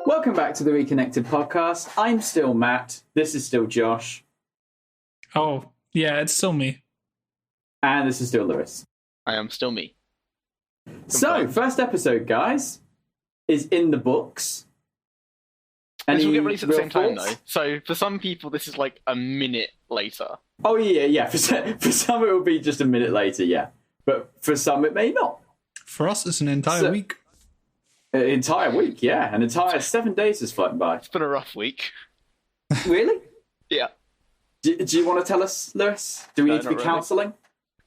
Welcome back to the ReConnected podcast. I'm still Matt. This is still Josh. Oh, yeah, it's still me. And this is still Lewis. I am still me. So, first episode, guys, is in the books. This will get released at the same time, though. So, for some people, this is like a minute later. Oh, yeah. For some, it will be just a minute later, yeah. But for some, it may not. For us, it's an entire week. An entire week, yeah. An entire 7 days has flown by. It's been a rough week. Really? Yeah. Do you want to tell us, Lewis? Do we need to be counselling?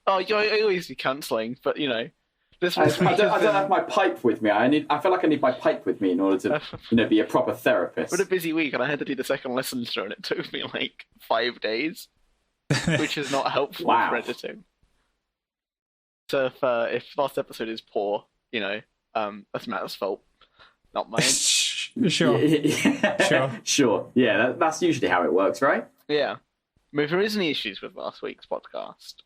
Oh, yeah, I always be counselling, but, you know... I don't have my pipe with me. I feel like I need my pipe with me in order to be a proper therapist. It's been a busy week, and I had to do the second lesson through, and it took me, 5 days, which is not helpful for editing. So if last episode is poor, that's Matt's fault, not mine. Sure. Sure. Yeah, that's usually how it works, right? Yeah. If there is any issues with last week's podcast,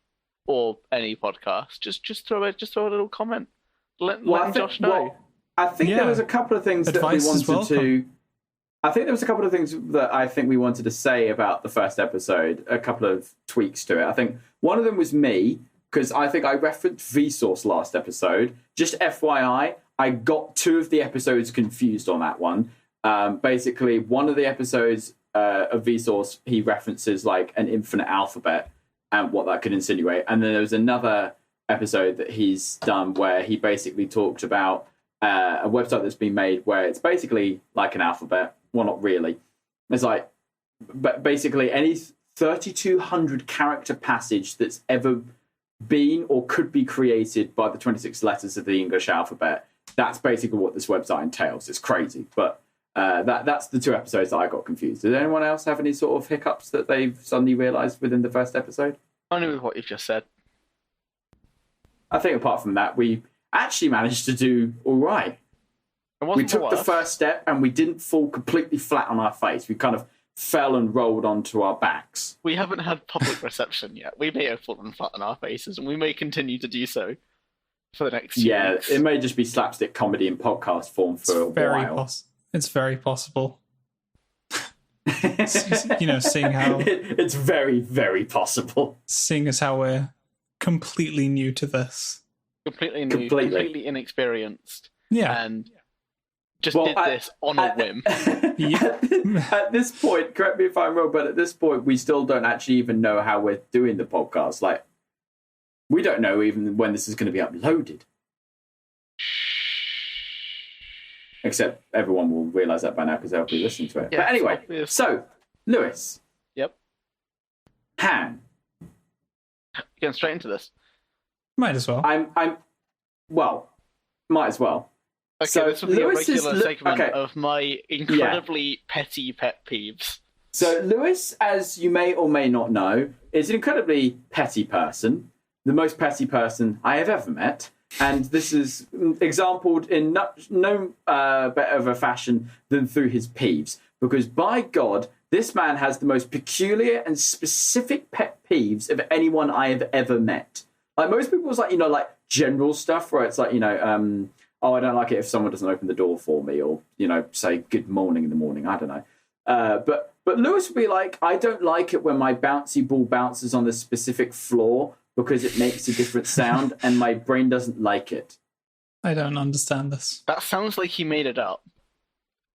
or any podcast, just throw a little comment. Let Josh know. Well, I think there was a couple of things that we wanted to... I think there was a couple of things that I think we wanted to say about the first episode, a couple of tweaks to it. I think one of them was me, because I think I referenced Vsauce last episode. Just FYI, I got 2 of the episodes confused on that one. Basically, one of the episodes of Vsauce, he references an infinite alphabet and what that could insinuate. And then there was another episode that he's done where he basically talked about a website that's been made where it's basically like an alphabet. Well, not really. It's but basically any 3,200 character passage that's ever been or could be created by the 26 letters of the English alphabet. That's basically what this website entails. It's crazy, but that's the 2 episodes that I got confused. Did anyone else have any sort of hiccups that they've suddenly realised within the first episode? Only with what you've just said. I think apart from that, we actually managed to do all right. We took the first step and we didn't fall completely flat on our face. We kind of fell and rolled onto our backs. We haven't had public reception yet. We may have fallen flat on our faces, and we may continue to do so for the next few weeks. It may just be slapstick comedy in podcast form for a while. It's very possible. Seeing how... It's very, very possible. Seeing as how we're completely new to this. Completely new, completely inexperienced. Yeah. And just did this on a whim. At this point, correct me if I'm wrong, but at this point, we still don't actually even know how we're doing the podcast. We don't know even when this is going to be uploaded. Except everyone will realise that by now because they'll be listening to it. Yeah, but anyway, so, Lewis. Yep. Han. Getting straight into this. Might as well. Might as well. Okay, so this will be Lewis a regular segment of my incredibly petty pet peeves. So Lewis, as you may or may not know, is an incredibly petty person. The most petty person I have ever met. And this is exampled in no better of a fashion than through his peeves. Because by God, this man has the most peculiar and specific pet peeves of anyone I have ever met. Most people's general stuff where it's I don't like it if someone doesn't open the door for me or, say good morning in the morning. I don't know. But Lewis would be I don't like it when my bouncy ball bounces on this specific floor because it makes a different sound and my brain doesn't like it. I don't understand this. That sounds like he made it up.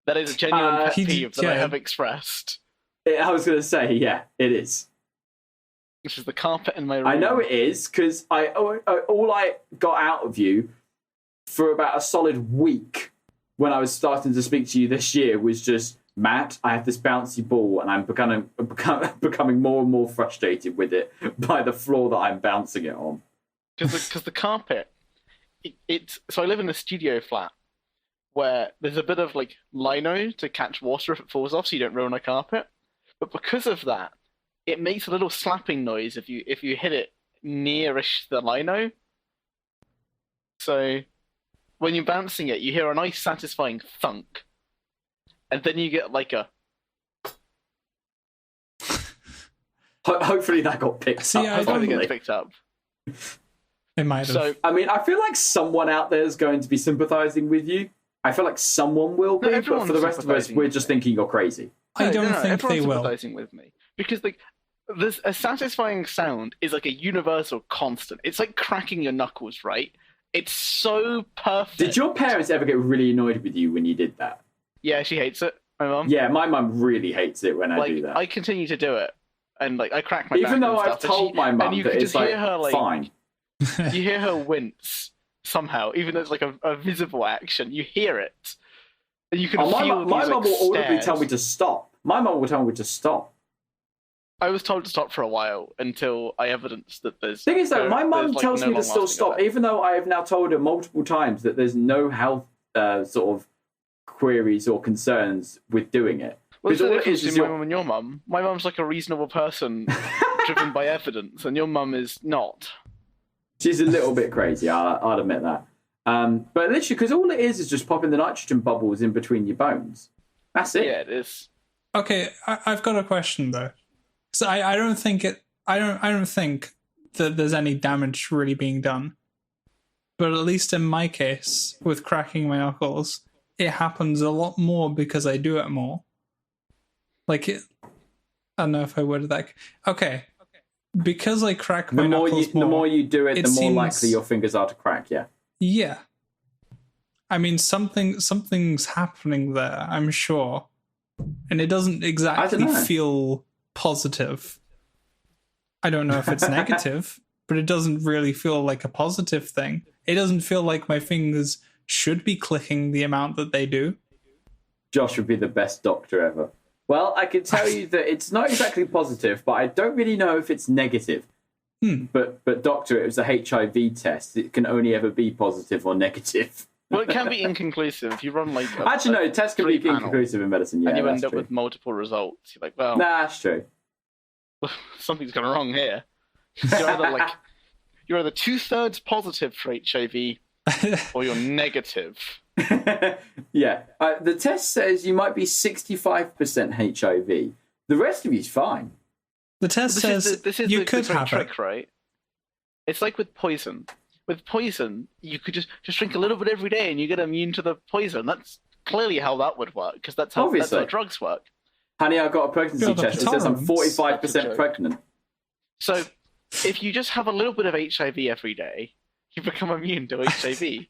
That is a genuine pet peeve that I have expressed. I was going to say, yeah, it is. Which is the carpet in my room. I know it is, because all I got out of you for about a solid week when I was starting to speak to you this year was just, Matt, I have this bouncy ball and I'm becoming more and more frustrated with it by the floor that I'm bouncing it on. Because the carpet, so I live in a studio flat where there's a bit of lino to catch water if it falls off so you don't ruin a carpet. But because of that, it makes a little slapping noise if you hit it nearish the lino. So when you're bouncing it, you hear a nice satisfying thunk. And then you get a... Hopefully that got picked up. I don't think it gets picked up. It might have. I feel like someone out there is going to be sympathising with you, I feel like someone will be, but for the rest of us, we're just thinking you're crazy. I don't think they will. Sympathizing with me because there's a satisfying sound is like a universal constant. It's like cracking your knuckles, right? It's so perfect. Did your parents ever get really annoyed with you when you did that? Yeah, she hates it. My mum. Yeah, my mum really hates it when I do that. I continue to do it, and I crack my back. Even though I've told my mum that it's like fine. You hear her wince somehow, even though it's like a visible action. You hear it, and you can feel my these, mum will audibly stares. tell me to stop. My mum will tell me to stop. I was told to stop for a while until I evidenced that there's... Thing is, though, my mum tells me to still stop, even though I have now told her multiple times that there's no health sort of queries or concerns with doing it. Well, there's a difference between my mum and your mum. My mum's like a reasonable person driven by evidence, and your mum is not. She's a little bit crazy, I'll admit that. But literally, because all it is just popping the nitrogen bubbles in between your bones. That's it. Yeah, it is. Okay, I've got a question, though. So I don't think that there's any damage really being done. But at least in my case, with cracking my knuckles, it happens a lot more because I do it more. Like, I don't know if I worded that. Okay. Because I crack my knuckles more... The more you do it, the more likely your fingers are to crack, yeah. Yeah. I mean, something's happening there, I'm sure. And it doesn't exactly feel positive. I don't know if it's negative, but it doesn't really feel like a positive thing. It doesn't feel like my fingers should be clicking the amount that they do. Josh would be the best doctor ever. Well, I can tell you that it's not exactly positive, but I don't really know if it's negative. But doctor, it was a HIV test. It can only ever be positive or negative. Well, it can be inconclusive if you run like... Actually, no, tests can be inconclusive in medicine, yeah. And you end up with multiple results. You're like, well... Nah, that's true. Something's gone wrong here. You're either 2/3 positive for HIV or you're negative. Yeah. The test says you might be 65% HIV. The rest of you's fine. The test says you could have it. Right? It's like with poison. With poison, you could just drink a little bit every day and you get immune to the poison. That's clearly how that would work, because that's how drugs work. Honey, I got a pregnancy test. It says I'm 45% pregnant. So, if you just have a little bit of HIV every day, you become immune to HIV.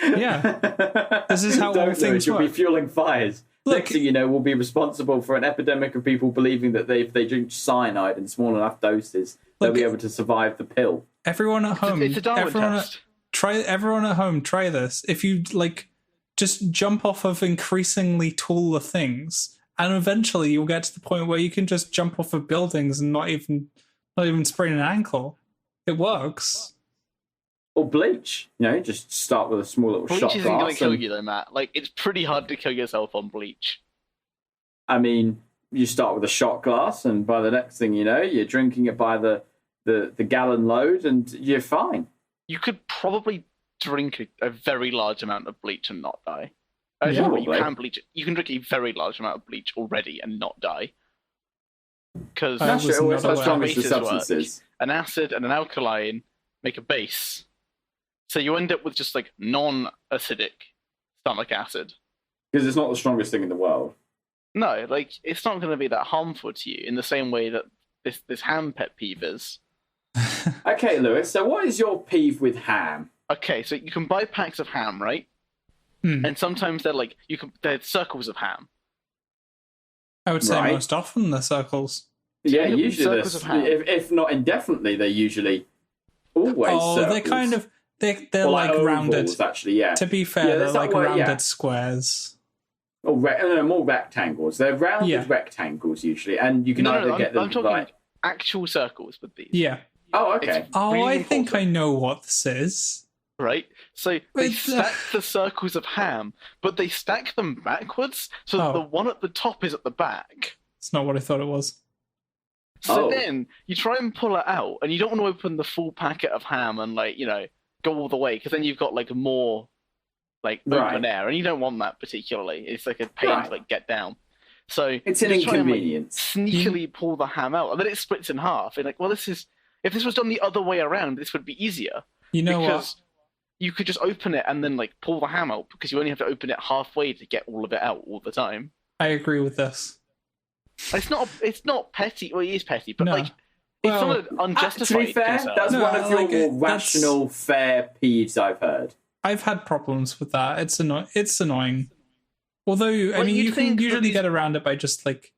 Yeah. This is how all things work. You'll be fueling fires. Look, next thing you know, we'll be responsible for an epidemic of people believing that if they drink cyanide in small enough doses, they'll be able to survive the pill. Everyone at home, it's a Darwin test. Everyone at home, try this. If you just jump off of increasingly taller things, and eventually you'll get to the point where you can just jump off of buildings and not even sprain an ankle. It works. Or bleach, just start with a small little shot glass. Bleach isn't going to kill you, though, Matt. It's pretty hard to kill yourself on bleach. I mean, you start with a shot glass, and by the next thing you know, you're drinking it by the gallon load, and you're fine. You could probably drink a very large amount of bleach and not die. You can bleach it. You can drink a very large amount of bleach already and not die. Because that's strong as the substances. An acid and an alkaline make a base. So you end up with just non-acidic stomach acid. Because it's not the strongest thing in the world. No, it's not going to be that harmful to you in the same way that this ham pet peeve is. Okay, Lewis, so what is your peeve with ham? Okay, so you can buy packs of ham, right? And sometimes they're circles of ham. I would say most often they're circles. Yeah, usually if not indefinitely, they're usually always circles. They're kind of... They're like ovals, rounded. Actually, yeah. To be fair, they're like rounded squares. Oh, no, more rectangles. They're rounded rectangles usually, and you can either get them. I'm talking actual circles with these. Yeah. Oh, okay. I think I know what this is. Right. So they stack the circles of ham, but they stack them backwards, so the one at the top is at the back. It's not what I thought it was. So then you try and pull it out, and you don't want to open the full packet of ham and go all the way, because then you've got more open air, and you don't want that particularly. It's a pain to get down. So it's an inconvenience. Sneakily pull the ham out, and then it splits in half. And if this was done the other way around, this would be easier. You know what? you could just open it and then like pull the ham out, because you only have to open it halfway to get all of it out all the time. I agree with this. It's not petty. Well, it is petty, but No. like it's not an unjustified to be fair, concern. that's one of your more rational, fair peeves I've heard. I've had problems with that. It's annoying. Although, I mean, you can usually get around it by just like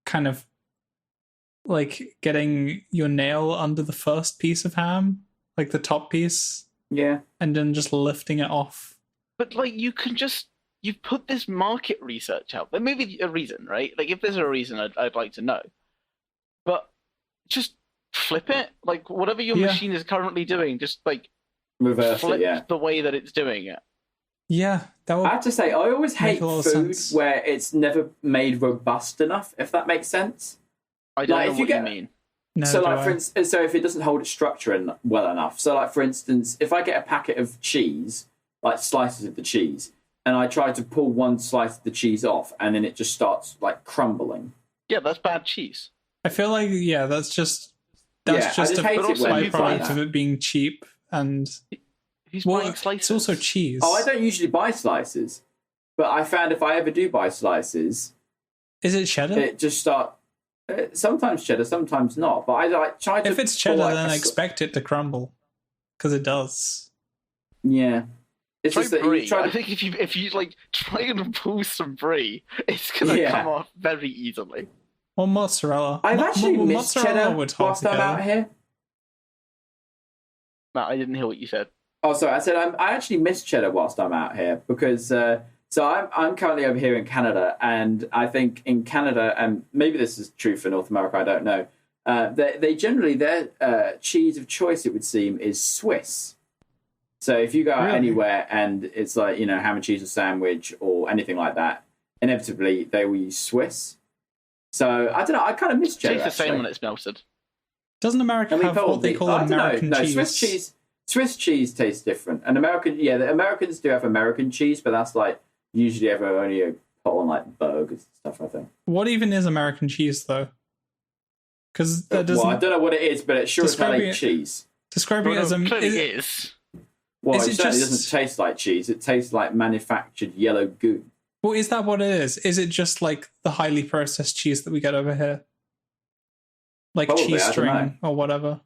kind of like getting your nail under the first piece of ham, like the top piece. Yeah. And then just lifting it off. But like you put this market research out. There may be a reason, right? Like if there's a reason, I'd like to know. But just flip it. Like whatever your machine is currently doing, just like reverse flip it, the way that it's doing it. Yeah, that would. I have to say, I always hate food where it's never made robust enough. If that makes sense. I don't know what you mean. No, so, like, for instance, so if it doesn't hold its structure well enough. So, like, for instance, if I get a packet of cheese, like slices of the cheese, and I try to pull one slice of the cheese off, and then it just starts like crumbling. Yeah, that's bad cheese. I feel like that's just a byproduct of it being cheap and. Who's buying slices? It's also cheese. Oh, I don't usually buy slices, but I found if I ever do buy slices, is it cheddar? It just start. Sometimes cheddar, sometimes not. But I like try to. If it's cheddar, then I expect it to crumble, because it does. Yeah, it's just that brie. I think if you like try and pull some brie, it's gonna come off very easily. Or mozzarella. I've actually missed cheddar whilst I'm out here. Matt, I didn't hear what you said. Oh, sorry. I said I actually miss cheddar whilst I'm out here because so I'm currently over here in Canada, and I think in Canada, and maybe this is true for North America, I don't know. They generally their cheese of choice, it would seem, is Swiss. So if you go out anywhere and it's like ham and cheese or sandwich or anything like that, inevitably they will use Swiss. So I don't know. I kind of miss cheddar. It's the same when it's melted. Doesn't America have what they call American cheese? Swiss cheese tastes different. And the Americans do have American cheese, but that's like usually only put on like burgers and stuff, I think. What even is American cheese, though? Because that doesn't. Well, I don't know what it is, but it sure is like cheese. Describing it as it is. Well, it certainly doesn't taste like cheese. It tastes like manufactured yellow goo. Well, is that what it is? Is it just like the highly processed cheese that we get over here? Like probably, cheese string or whatever?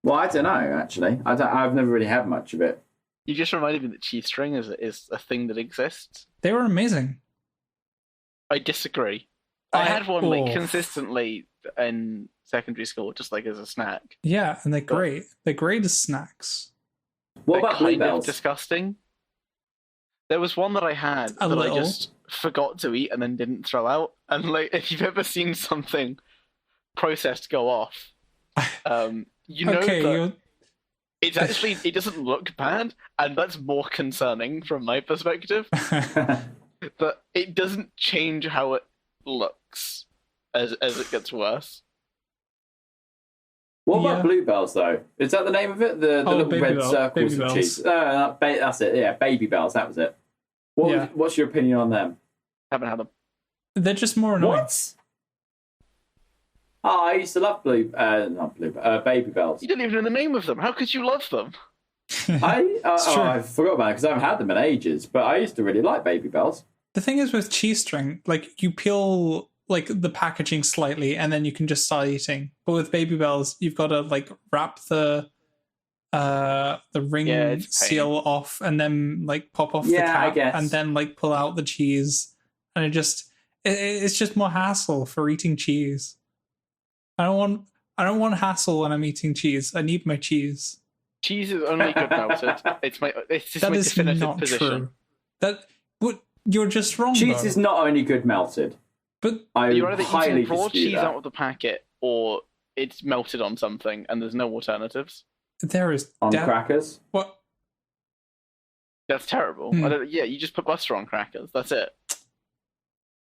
Well, I don't know, actually. I've never really had much of it. You just reminded me that cheese string is a thing that exists. They were amazing. I disagree. I had one like consistently in secondary school, just like as a snack. Yeah, and they're great. They're great as snacks. What about bluebells? Disgusting. There was one that I had I just forgot to eat and then didn't throw out. And like, if you've ever seen something processed go off, you know that it's actually it doesn't look bad, and that's more concerning from my perspective. But it doesn't change how it looks as it gets worse. What about bluebells, though? Is that the name of it? The little red circles of cheese. That's it. Yeah, baby bells. That was it. What's your opinion on them? Haven't had them. They're just more annoying. What? Oh, I used to love baby bells. You didn't even know the name of them. How could you love them? I forgot about it because I haven't had them in ages. But I used to really like baby bells. The thing is with cheese string, like you peel like the packaging slightly, and then you can just start eating. But with baby bells, you've got to like wrap the ring seal off, and then like pop off the cap, and then like pull out the cheese, and it's just more hassle for eating cheese. I don't want hassle when I'm eating cheese. I need my cheese. Cheese is only good melted. It's just my definitive position. You're just wrong. Cheese is not only good melted. But you're either eating raw cheese out of the packet, or it's melted on something, and there's no alternatives. There is on crackers. What? That's terrible. You just put butter on crackers. That's it.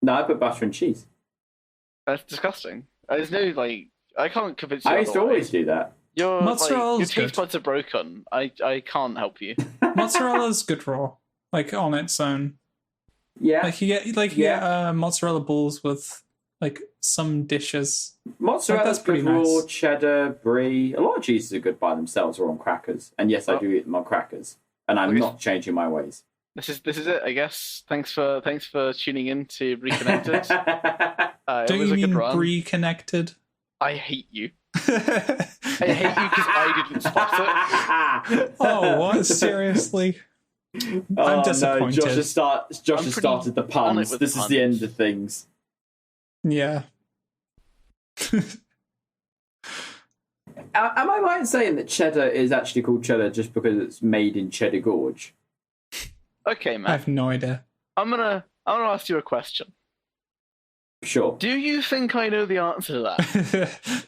No, I put butter and cheese. That's disgusting. There's no I can't convince you. I used to always do that. Your taste buds are broken. I can't help you. Mozzarella's good raw, like on its own. Yeah, like you get mozzarella balls with like some dishes. Mozzarella's good raw, cheddar, brie. A lot of cheeses are good by themselves or on crackers. And yes, I do eat them on crackers. and I'm not changing my ways. This is it, I guess. Thanks for tuning in to BrieConnected. Don't you mean BrieConnected? I hate you. I hate you because I didn't spot it. Oh, what? Seriously? I'm disappointed. No, Josh has started the puns. This is the end of things. Yeah. Am I right in saying that cheddar is actually called cheddar just because it's made in Cheddar Gorge? Okay, man. I have no idea. I'm gonna ask you a question. Sure. Do you think I know the answer to that?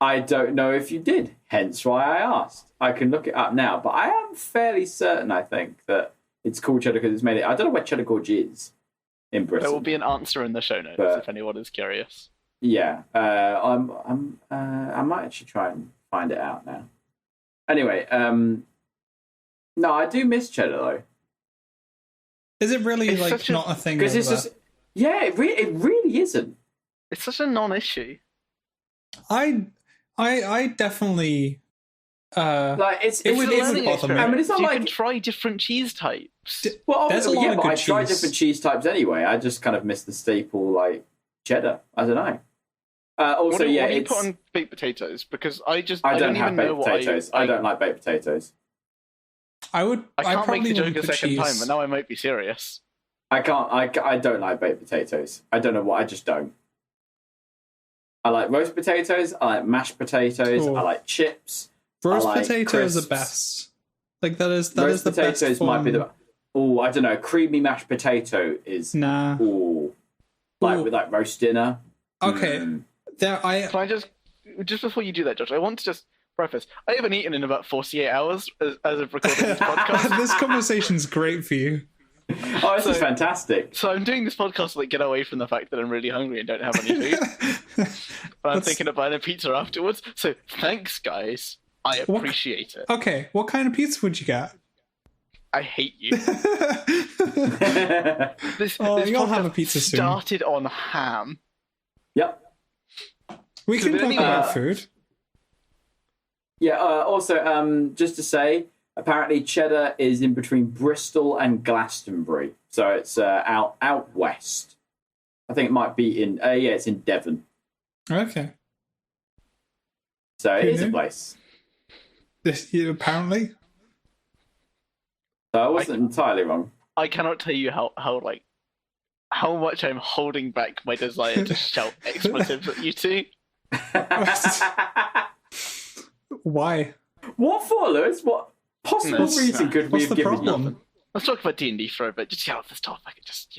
I don't know if you did, hence why I asked. I can look it up now, but I am fairly certain, I think, that it's called cheddar because it's made it. I don't know where Cheddar Gorge is in Britain. There will be an answer in the show notes if anyone is curious. Yeah, I might actually try and find it out now. Anyway, no, I do miss cheddar though. Is it really not a thing? Because it's just it really isn't. It's such a non-issue. I definitely it would bother me. I mean, it's not like you can try different cheese types. There's a lot of good I cheese. try different cheese types anyway. I just kind of miss the staple like cheddar. I don't know. Also, what do you put on baked potatoes? Because I don't have baked potatoes. I don't like baked potatoes. I can't make the joke a second time, but now I might be serious. I can't. I don't like baked potatoes. I don't know what. I just don't. I like roast potatoes. I like mashed potatoes. Ooh. I like chips. Roast potatoes are best. Like that is the best. Roast potatoes might be the. Oh, I don't know. Creamy mashed potato is. Nah. Ooh. With like roast dinner. Okay. Can I just before you do that, Josh? I want to just preface. I haven't eaten in about 48 hours as of recording this podcast. This conversation's great for you. Oh, this is fantastic. So I'm doing this podcast to get away from the fact that I'm really hungry and don't have any food. But I'm thinking of buying a pizza afterwards. So thanks, guys. I appreciate it. Okay, what kind of pizza would you get? I hate you. This you'll have a pizza soon. Started on ham. Yep. We can talk about food. Yeah, also, just to say, apparently cheddar is in between Bristol and Glastonbury. So it's out west. I think it might be it's in Devon. Okay. So it is a place. Apparently. So I wasn't entirely wrong. I cannot tell you how much I'm holding back my desire to shout expletives at you two. Why? What for, Lewis? What possible reason could we have given you? Let's talk about D&D for a bit. Just get off this topic and just,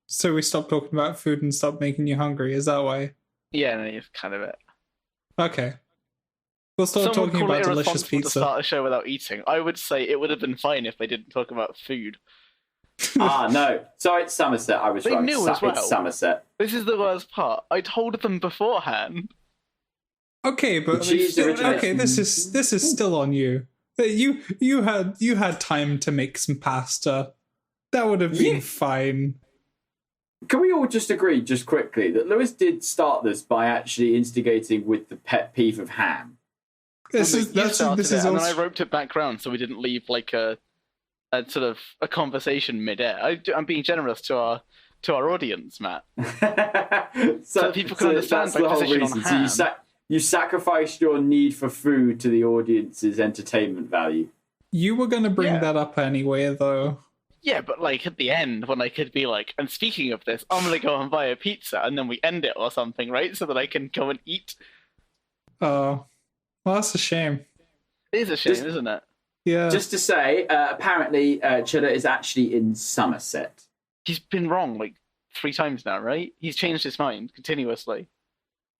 So we stopped talking about food and stopped making you hungry. Is that why? Yeah, no, it's kind of it. Okay. We'll start talking about delicious pizza. To start a show without eating. I would say it would have been fine if they didn't talk about food. No. Sorry, it's Somerset. I was they wrong. Knew as well. It's Somerset. This is the worst part. I told them beforehand. Okay, but this is still on you. You had time to make some pasta. That would have been fine. Can we all just agree, just quickly, that Lewis did start this by actually instigating with the pet peeve of ham? And then I roped it back round so we didn't leave like a sort of a conversation mid-air. I'm being generous to our audience, Matt, so people can understand my position on ham. So you sacrificed your need for food to the audience's entertainment value. You were going to bring that up anyway, though. Yeah, but like at the end, when I could be like, and speaking of this, I'm going to go and buy a pizza, and then we end it or something, right? So that I can go and eat. Oh, well, that's a shame. It is a shame, isn't it? Yeah. Just to say, apparently, cheddar is actually in Somerset. He's been wrong like 3 times now, right? He's changed his mind continuously.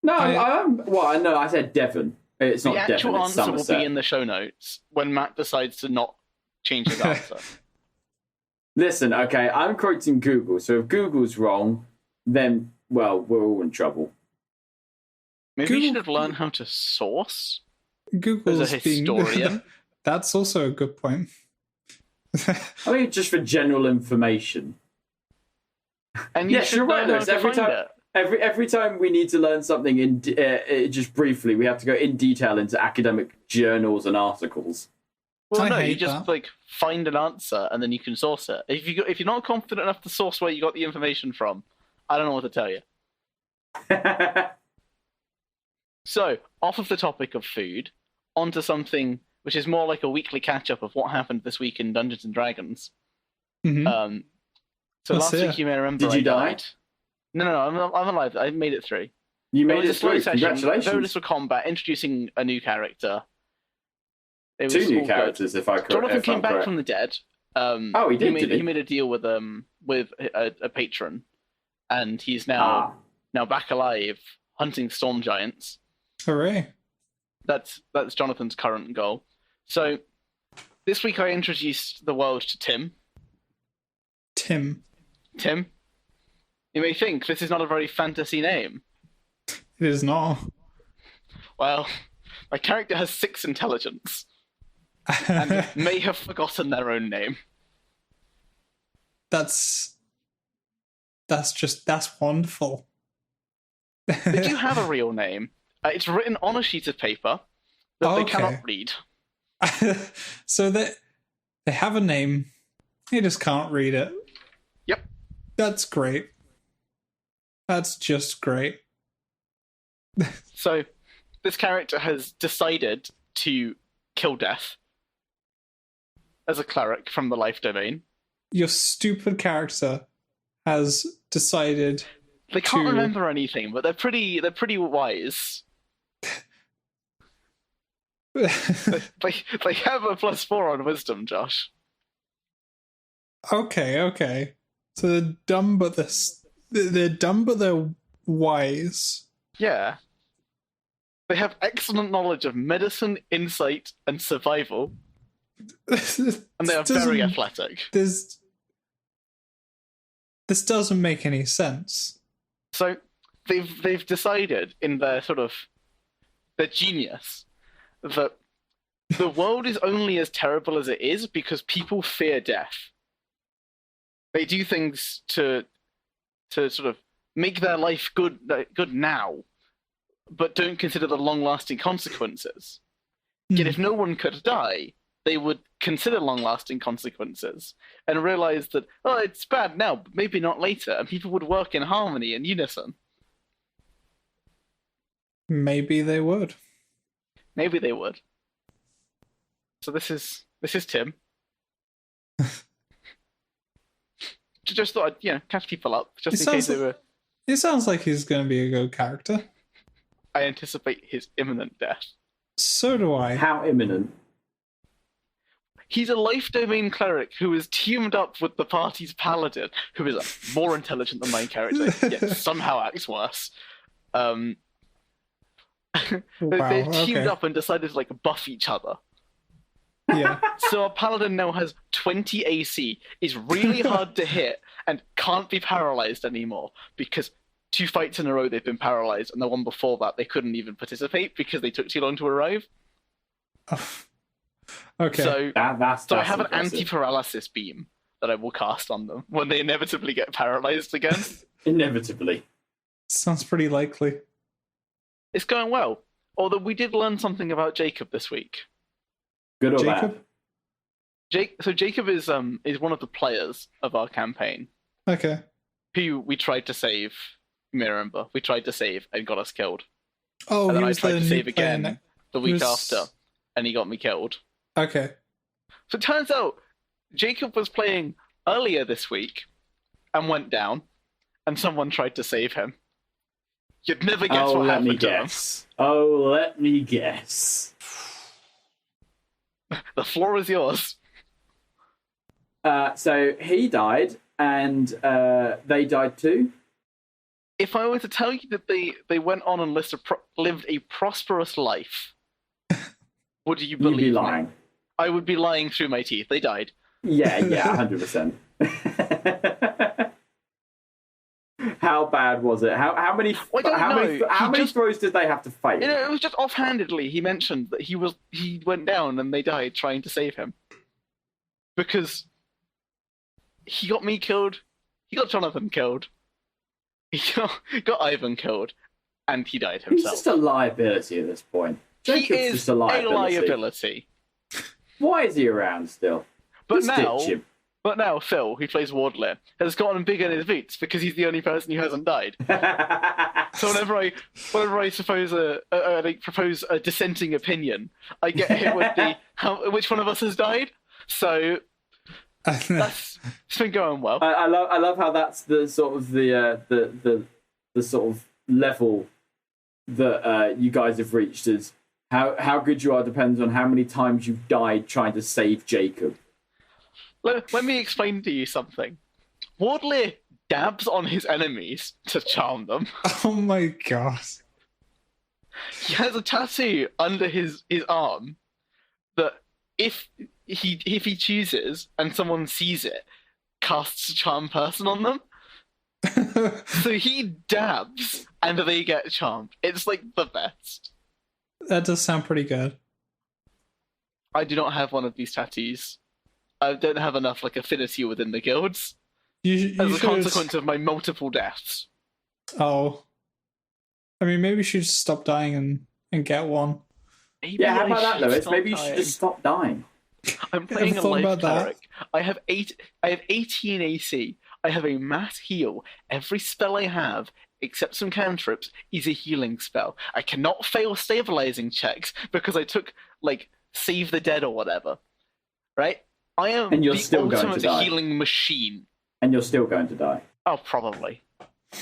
No, I said Devon. It's not Devon. The actual answer Somerset. will be in the show notes when Matt decides to not change his answer. Listen, okay, I'm quoting Google, so if Google's wrong, then, well, we're all in trouble. Maybe you should have learned how to source Google's as a historian. That's also a good point. I mean, just for general information. And yes, you're right, Lewis. Every time we need to learn something, just briefly, we have to go in detail into academic journals and articles. Well, no, you just like find an answer and then you can source it. If you're not confident enough to source where you got the information from, I don't know what to tell you. So, off of the topic of food, onto something which is more like a weekly catch-up of what happened this week in Dungeons and Dragons. Mm-hmm. So last week, you may remember, Did you die? No, I'm alive. I made it through. You made it through. Congratulations. Very little combat, introducing a new character. It was 2 new characters, if I correct. Jonathan came back from the dead. He did. He made a deal with a patron, and he's now back alive, hunting storm giants. Hooray! That's Jonathan's current goal. So this week I introduced the world to Tim. Tim. You may think this is not a very fantasy name. It is not. Well, my character has 6 intelligence. And may have forgotten their own name. That's wonderful. They do have a real name. It's written on a sheet of paper that they cannot read. So they have a name. They just can't read it. Yep. That's great. That's just great. So this character has decided to kill death as a cleric from the life domain. Your stupid character has decided they can't remember anything, but they're pretty wise. they have a +4 on wisdom, Josh. Okay. So they're dumb, but they're wise. Yeah. They have excellent knowledge of medicine, insight, and survival. And they are very athletic. This doesn't make any sense. So they've decided in their their genius that the world is only as terrible as it is because people fear death. They do things to make their life good now, but don't consider the long-lasting consequences. Yet if no one could die, they would consider long-lasting consequences and realize that, it's bad now, but maybe not later, and people would work in harmony and unison. Maybe they would. So this is Tim. Just thought I'd catch people up just in case they were. It sounds like he's going to be a good character. I anticipate his imminent death. So do I. How imminent? He's a life domain cleric who is teamed up with the party's paladin, who is more intelligent than my character, yet somehow acts worse. They've teamed up and decided to buff each other. Yeah. So our paladin now has 20 AC, is really hard to hit, and can't be paralyzed anymore because 2 fights in a row they've been paralyzed, and the one before that they couldn't even participate because they took too long to arrive. Okay. So, that's I have impressive. an anti-paralysis beam that I will cast on them when they inevitably get paralyzed again. Inevitably. Sounds pretty likely. It's going well. Although we did learn something about Jacob this week. Good or Jacob? bad? So Jacob is one of the players of our campaign. Okay. Who we tried to save. You may remember. We tried to save and got us killed. Oh, and then he I was tried the to save again player the week after, and he got me killed. Okay. So it turns out Jacob was playing earlier this week and went down, and someone tried to save him. You'd never guess what happened to him. Let me guess. The floor is yours. So he died, and they died too? If I were to tell you that they went on and lived a prosperous life, would you believe me? You'd be lying. I would be lying through my teeth. They died. Yeah, 100%. How bad was it? How many throws did they have to fight? It was just offhandedly. He mentioned that he went down and they died trying to save him because he got me killed, he got Jonathan killed, he got Ivan killed, and he died himself. He's just a liability at this point. Jacob's He is just a liability. Why is he around still? But now Phil, who plays Wardley, has gotten big in his boots because he's the only person who hasn't died. So whenever I propose a dissenting opinion, I get hit with which one of us has died. So it's been going well. I love how that's the sort of the sort of level that you guys have reached. Is how good you are depends on how many times you've died trying to save Jacob. Let me explain to you something. Wardley dabs on his enemies to charm them. Oh my god. He has a tattoo under his arm that if he chooses and someone sees it, casts a charm person on them. So he dabs and they get charmed. It's like the best. That does sound pretty good. I do not have one of these tattoos. I don't have enough affinity within the guilds as a consequence of my multiple deaths. Oh. I mean, maybe you should just stop dying and get one. Maybe how about that, Lewis? Maybe you should just stop dying. I'm playing a life cleric. I have 18 AC. I have a mass heal. Every spell I have, except some cantrips, is a healing spell. I cannot fail stabilizing checks because I took, Save the Dead or whatever. Right? I am and you're the still going to die. healing machine. And you're still going to die. Oh, probably.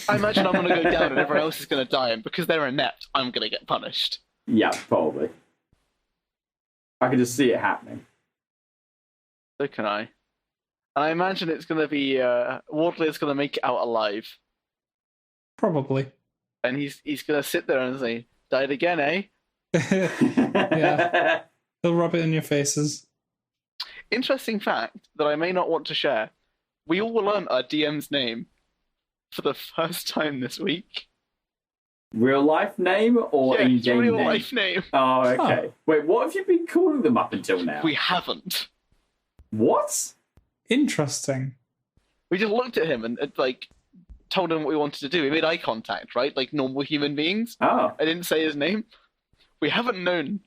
I imagine I'm going to go down and everyone else is going to die, and because they're inept, I'm going to get punished. Yeah, probably. I can just see it happening. So can I. And I imagine it's going to be... Wardley is going to make it out alive. Probably. And he's going to sit there and say, died again, eh? Yeah. They'll rub it in your faces. Interesting fact that I may not want to share. We all learned our DM's name for the first time this week. Real life name or in-game real name? life name. Oh, okay. Wait, what have you been calling them up until now? We haven't. What? Interesting. We just looked at him and told him what we wanted to do. We made eye contact, right? Like normal human beings. Oh. I didn't say his name. We haven't known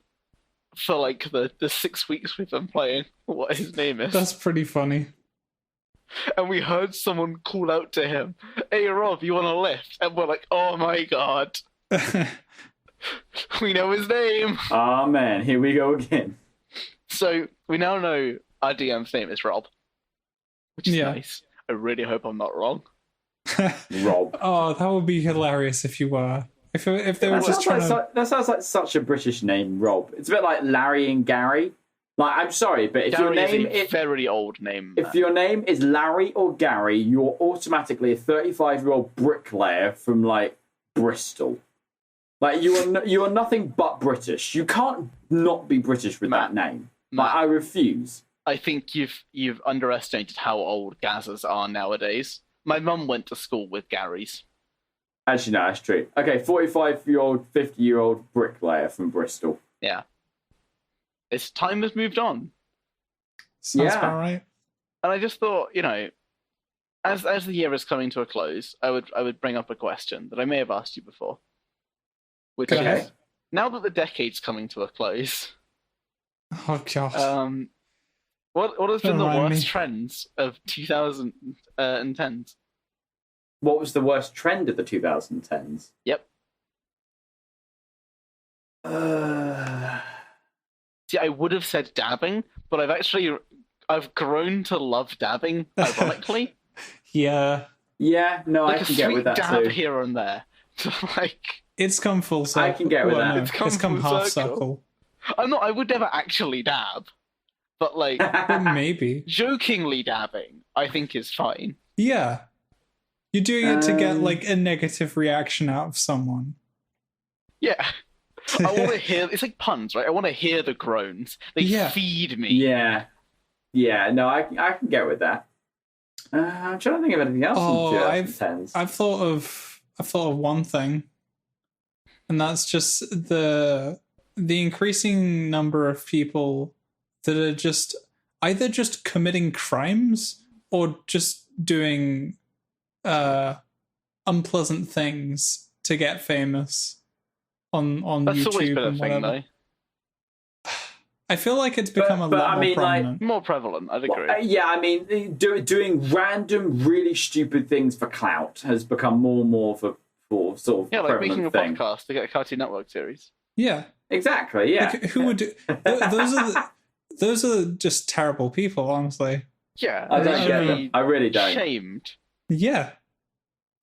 for the 6 weeks we've been playing what his name is. That's pretty funny. And we heard someone call out to him, "Hey Rob, you want a lift?" And we're like, "Oh my god." We know his name. Oh man, here we go again. So we now know our DM's name is Rob. Which is nice. I really hope I'm not wrong. Rob. Oh, that would be hilarious if you were. If they were just trying to... That sounds like such a British name, Rob. It's a bit like Larry and Gary. I'm sorry, but if Gary your name is a very old name. If your name is Larry or Gary, you're automatically a 35-year-old bricklayer from Bristol. You are nothing but British. You can't not be British with that name. I refuse. I think you've underestimated how old Gazas are nowadays. My mum went to school with Garys. Actually, no, that's true. Okay, 45-year-old, 50-year-old bricklayer from Bristol. Yeah. Time has moved on. Sounds about right. And I just thought, as the year is coming to a close, I would bring up a question that I may have asked you before. Which is, now that the decade's coming to a close... Oh, gosh. What has been the worst trends of 2010s? What was the worst trend of the 2010s? Yep. See, I would have said dabbing, but I've grown to love dabbing, ironically. Yeah. Yeah, no, I can get with that dab too. here and there. It's come full circle. I can get with that. No, it's come half circle. I would never actually dab, but maybe. Jokingly dabbing, I think is fine. Yeah. You're doing it to get a negative reaction out of someone. Yeah. I want to hear... It's like puns, right? I want to hear the groans. They feed me. Yeah. Yeah, no, I can get with that. I'm trying to think of anything else in the 2010s. I've thought of one thing, and that's just the increasing number of people that are just either just committing crimes or just doing unpleasant things to get famous on That's YouTube always been a and thing, whatever. I feel like it's become a lot more prominent. More prevalent, I'd agree. Yeah, I mean, doing random, really stupid things for clout has become more and more for sort of like making a thing. podcast to get a Cartoon Network series. Yeah, exactly. Yeah, like, who would do? Those are just terrible people, honestly. Yeah, I don't get them. I really don't. Shamed. Yeah.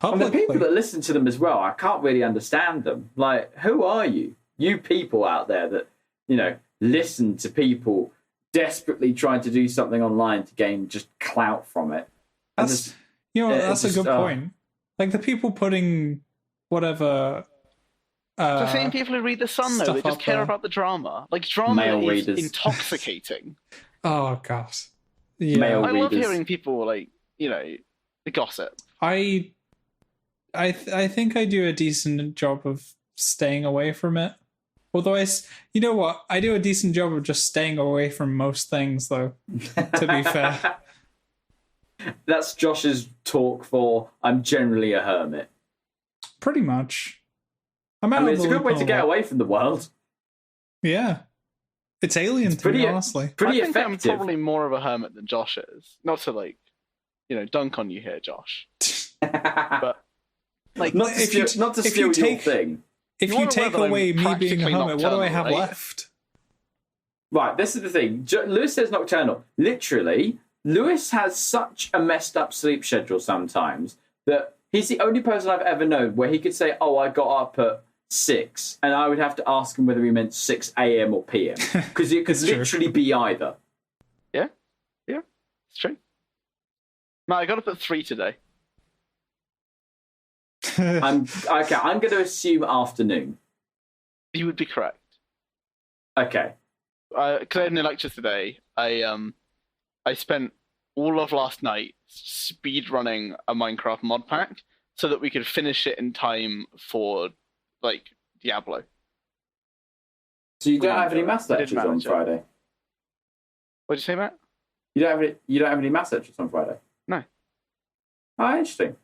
And the people that listen to them as well, I can't really understand them. Like, who are you? You people out there that, listen to people desperately trying to do something online to gain just clout from it. That's a good point. Like the people putting whatever... the same people who read The Sun, though, they just care about the drama. Like, drama is intoxicating. Oh, God. Yeah. I love hearing people, gossip. I think I do a decent job of staying away from it. Although you know what? I do a decent job of just staying away from most things, though, to be fair. That's Josh's talk for I'm generally a hermit. Pretty much. It's a good way to get away from the world. Yeah. It's alien to me, honestly. Pretty I think effective. I'm probably more of a hermit than Josh is. Not to, dunk on you here, Josh. But, not to steal your thing. If you take away me being a hermit, what do I have left? Right, this is the thing. Lewis says nocturnal. Literally, Lewis has such a messed up sleep schedule sometimes that he's the only person I've ever known where he could say, I got up at 6, and I would have to ask him whether he meant 6 a.m. or p.m. Because it could literally be either. Yeah, it's true. No, I got up at 3 today. I'm going to assume afternoon. You would be correct. Okay. Because I had no lecture today, I spent all of last night speed running a Minecraft mod pack so that we could finish it in time for Diablo. So you don't have any maths lectures on Friday? What did you say, Matt? You don't have any maths lectures on Friday? No. Oh, interesting.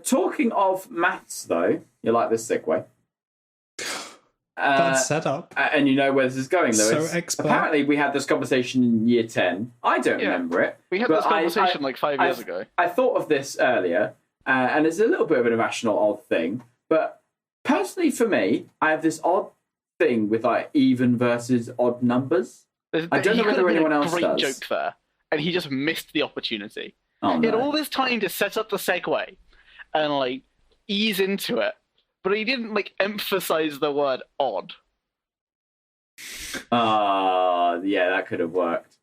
Talking of maths, though, you like this segue. That's set up. And you know where this is going, Lewis. So expert. Apparently, we had this conversation in year 10. I don't remember it. We had this conversation 5 years ago. I thought of this earlier, and it's a little bit of an irrational, odd thing. But personally, for me, I have this odd thing with even versus odd numbers. I don't know whether anyone else does. Great joke there, and he just missed the opportunity. Oh, no. He had all this time to set up the segue and ease into it, but he didn't emphasize the word odd. Yeah, that could have worked.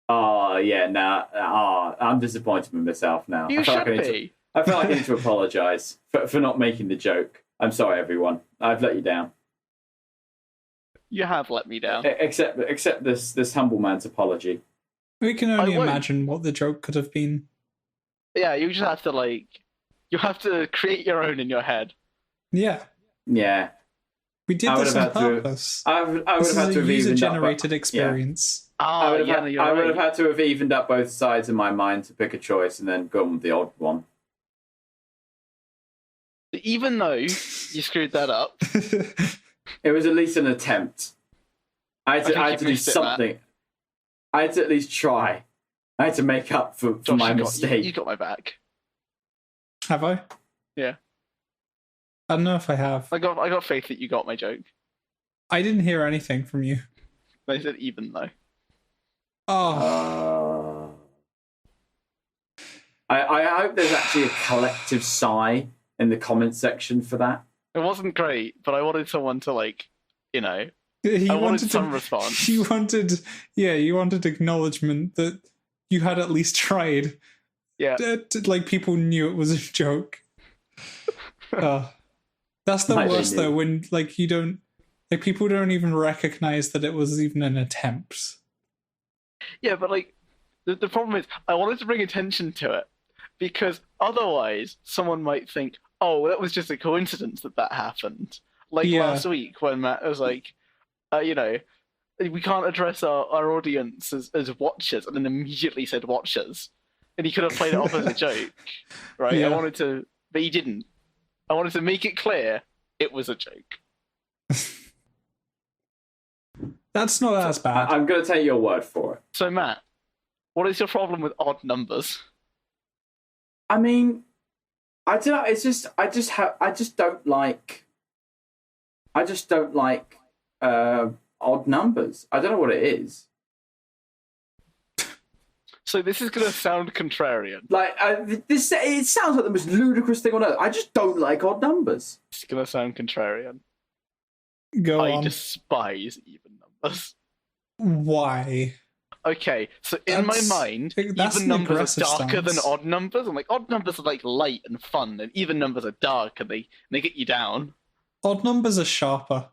I'm disappointed with myself now. You should be. I feel like I need to apologise for not making the joke. I'm sorry, everyone. I've let you down. You have let me down. Except this humble man's apology. We can only imagine what the joke could have been. Yeah, you just have to you have to create your own in your head. Yeah. Yeah. We did this on purpose. I would have had to have user-generated experience. Yeah. I would have had to have evened up both sides in my mind to pick a choice and then gone with the odd one. Even though you screwed that up, it was at least an attempt. I had to do something. I had to at least try. I had to make up for my mistake. You got my back. Have I? Yeah. I don't know if I have. I got faith that you got my joke. I didn't hear anything from you. I said even though. Oh. I hope there's actually a collective sigh in the comment section for that. It wasn't great, but I wanted someone to I wanted some response. You wanted acknowledgement that you had at least tried. Yeah. People knew it was a joke. That's the worst though, when you don't people don't even recognize that it was even an attempt. Yeah, but the problem is I wanted to bring attention to it because otherwise someone might think, oh, that was just a coincidence that happened. Last week when Matt was we can't address our audience as watchers, and then immediately said watchers. And he could have played it off as a joke, right? Yeah. But he didn't. I wanted to make it clear it was a joke. That's not as bad. I'm going to take your word for it. So, Matt, what is your problem with odd numbers? I mean, I don't know. It's just I just don't like odd numbers. I don't know what it is. So this is going to sound contrarian. Like it sounds like the most ludicrous thing on earth. I just don't like odd numbers. It's going to sound contrarian. Go on. I despise even numbers. Why? Okay, so in my mind, even numbers are darker than odd numbers. I'm like, odd numbers are like light and fun, and even numbers are dark and they get you down. Odd numbers are sharper.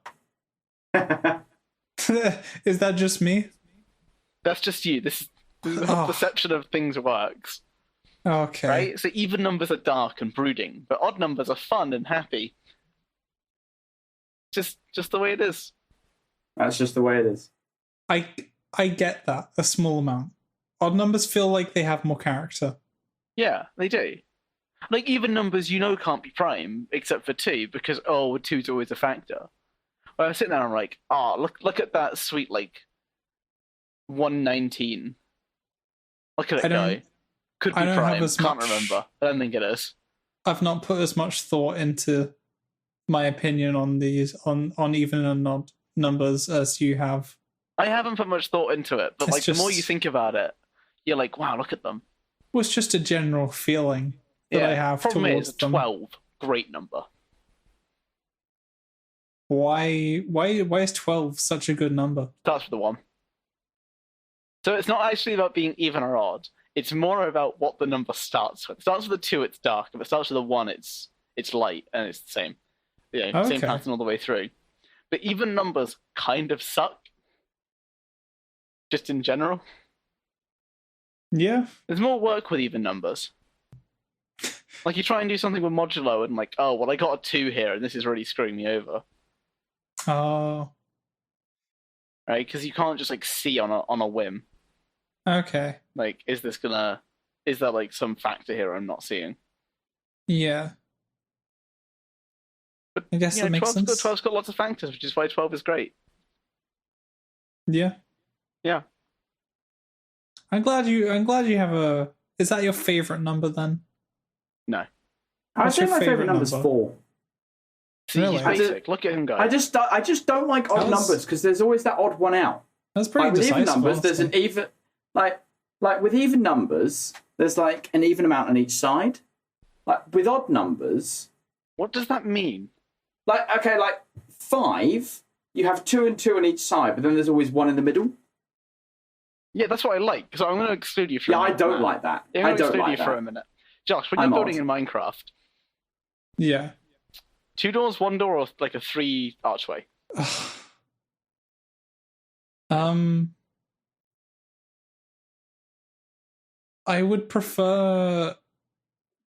Is that just me? That's just you. This is how perception of things works. Okay. Right? So even numbers are dark and brooding, but odd numbers are fun and happy. Just the way it is. That's just the way it is. I get that, a small amount. Odd numbers feel like they have more character. Yeah, they do. Like, even numbers can't be prime, except for 2, because, 2's always a factor. But I sit there and I'm like, look at that sweet, like, 119. Look at it go. Could be prime, can't remember. I don't think it is. I've not put as much thought into my opinion on these, on even and odd numbers as you have. I haven't put much thought into it, but the more you think about it, you're like, wow, look at them. Well, it's just a general feeling that I have towards them. Problem is, 12, great number. Why is 12 such a good number? Starts with a 1. So it's not actually about being even or odd. It's more about what the number starts with. It starts with a 2, it's dark. If it starts with a 1, it's light, and it's the same. Same pattern all the way through. But even numbers kind of suck. Just in general. Yeah. There's more work with even numbers. Like, you try and do something with modulo and like, oh, well, I got a 2 here and this is really screwing me over. Oh. Right? Because you can't just, like, see on a whim. Okay. Like, is there, like, some factor here I'm not seeing? Yeah. But, I guess that makes sense. 12's got lots of factors, which is why 12 is great. Yeah. Yeah. I'm glad you have a... Is that your favourite number then? No. I think my favourite number is 4. See, really? He's basic. Look at him go. I just don't like odd numbers because there's always that odd one out. That's pretty with decisive. Even numbers, there's an even... Like with even numbers, there's like an even amount on each side. Like with odd numbers... What does that mean? Like 5, you have 2 and 2 on each side, but then there's always 1 in the middle. Yeah, that's what I like. So I'm going to exclude you for a minute. Yeah, I don't like that. I'm going to exclude you for a minute. Josh, when you're building in Minecraft... Yeah. 2 doors, 1 door, or like a 3 archway? I would prefer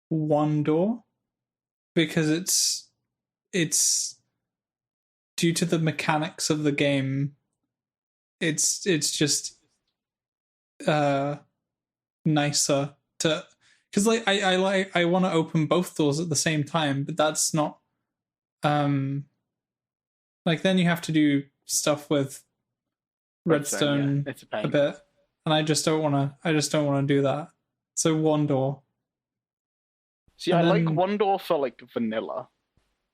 1 door because it's due to the mechanics of the game. It's just nicer to, because like I want to open both doors at the same time, but that's not like then you have to do stuff with redstone it's a pain. a bit, and I just don't want to do that. So 1 door. See, I like 1 door for like vanilla.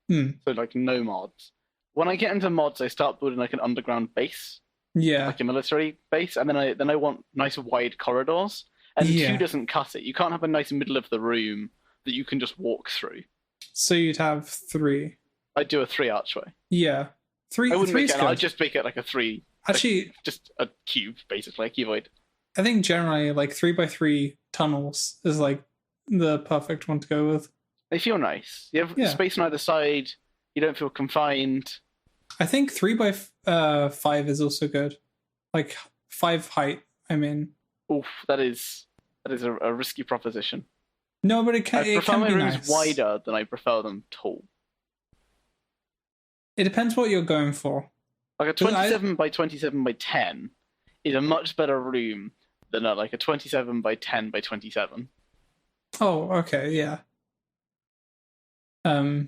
So like no mods. When I get into mods, I start building like an underground base. Yeah. Like a military base, and then I want nice wide corridors. And 2 doesn't cut it. You can't have a nice middle of the room that you can just walk through. So you'd have 3. I'd do a 3 archway. Yeah. 3. I wouldn't make it. Good. I'd just make it like a 3. Actually, like, just a cube, basically, a cuboid. I think generally like 3x3 tunnels is like the perfect one to go with. They feel nice. You have space on either side. You don't feel confined. I think 3x5 is also good. Like 5 height. I mean, oof, that is a risky proposition. No, but it can. I prefer my rooms nice. wider than I prefer them tall. It depends what you're going for. Like a 27 by 27 by 10 is a much better room than like a 27 by 10 by 27. Oh, okay, yeah. I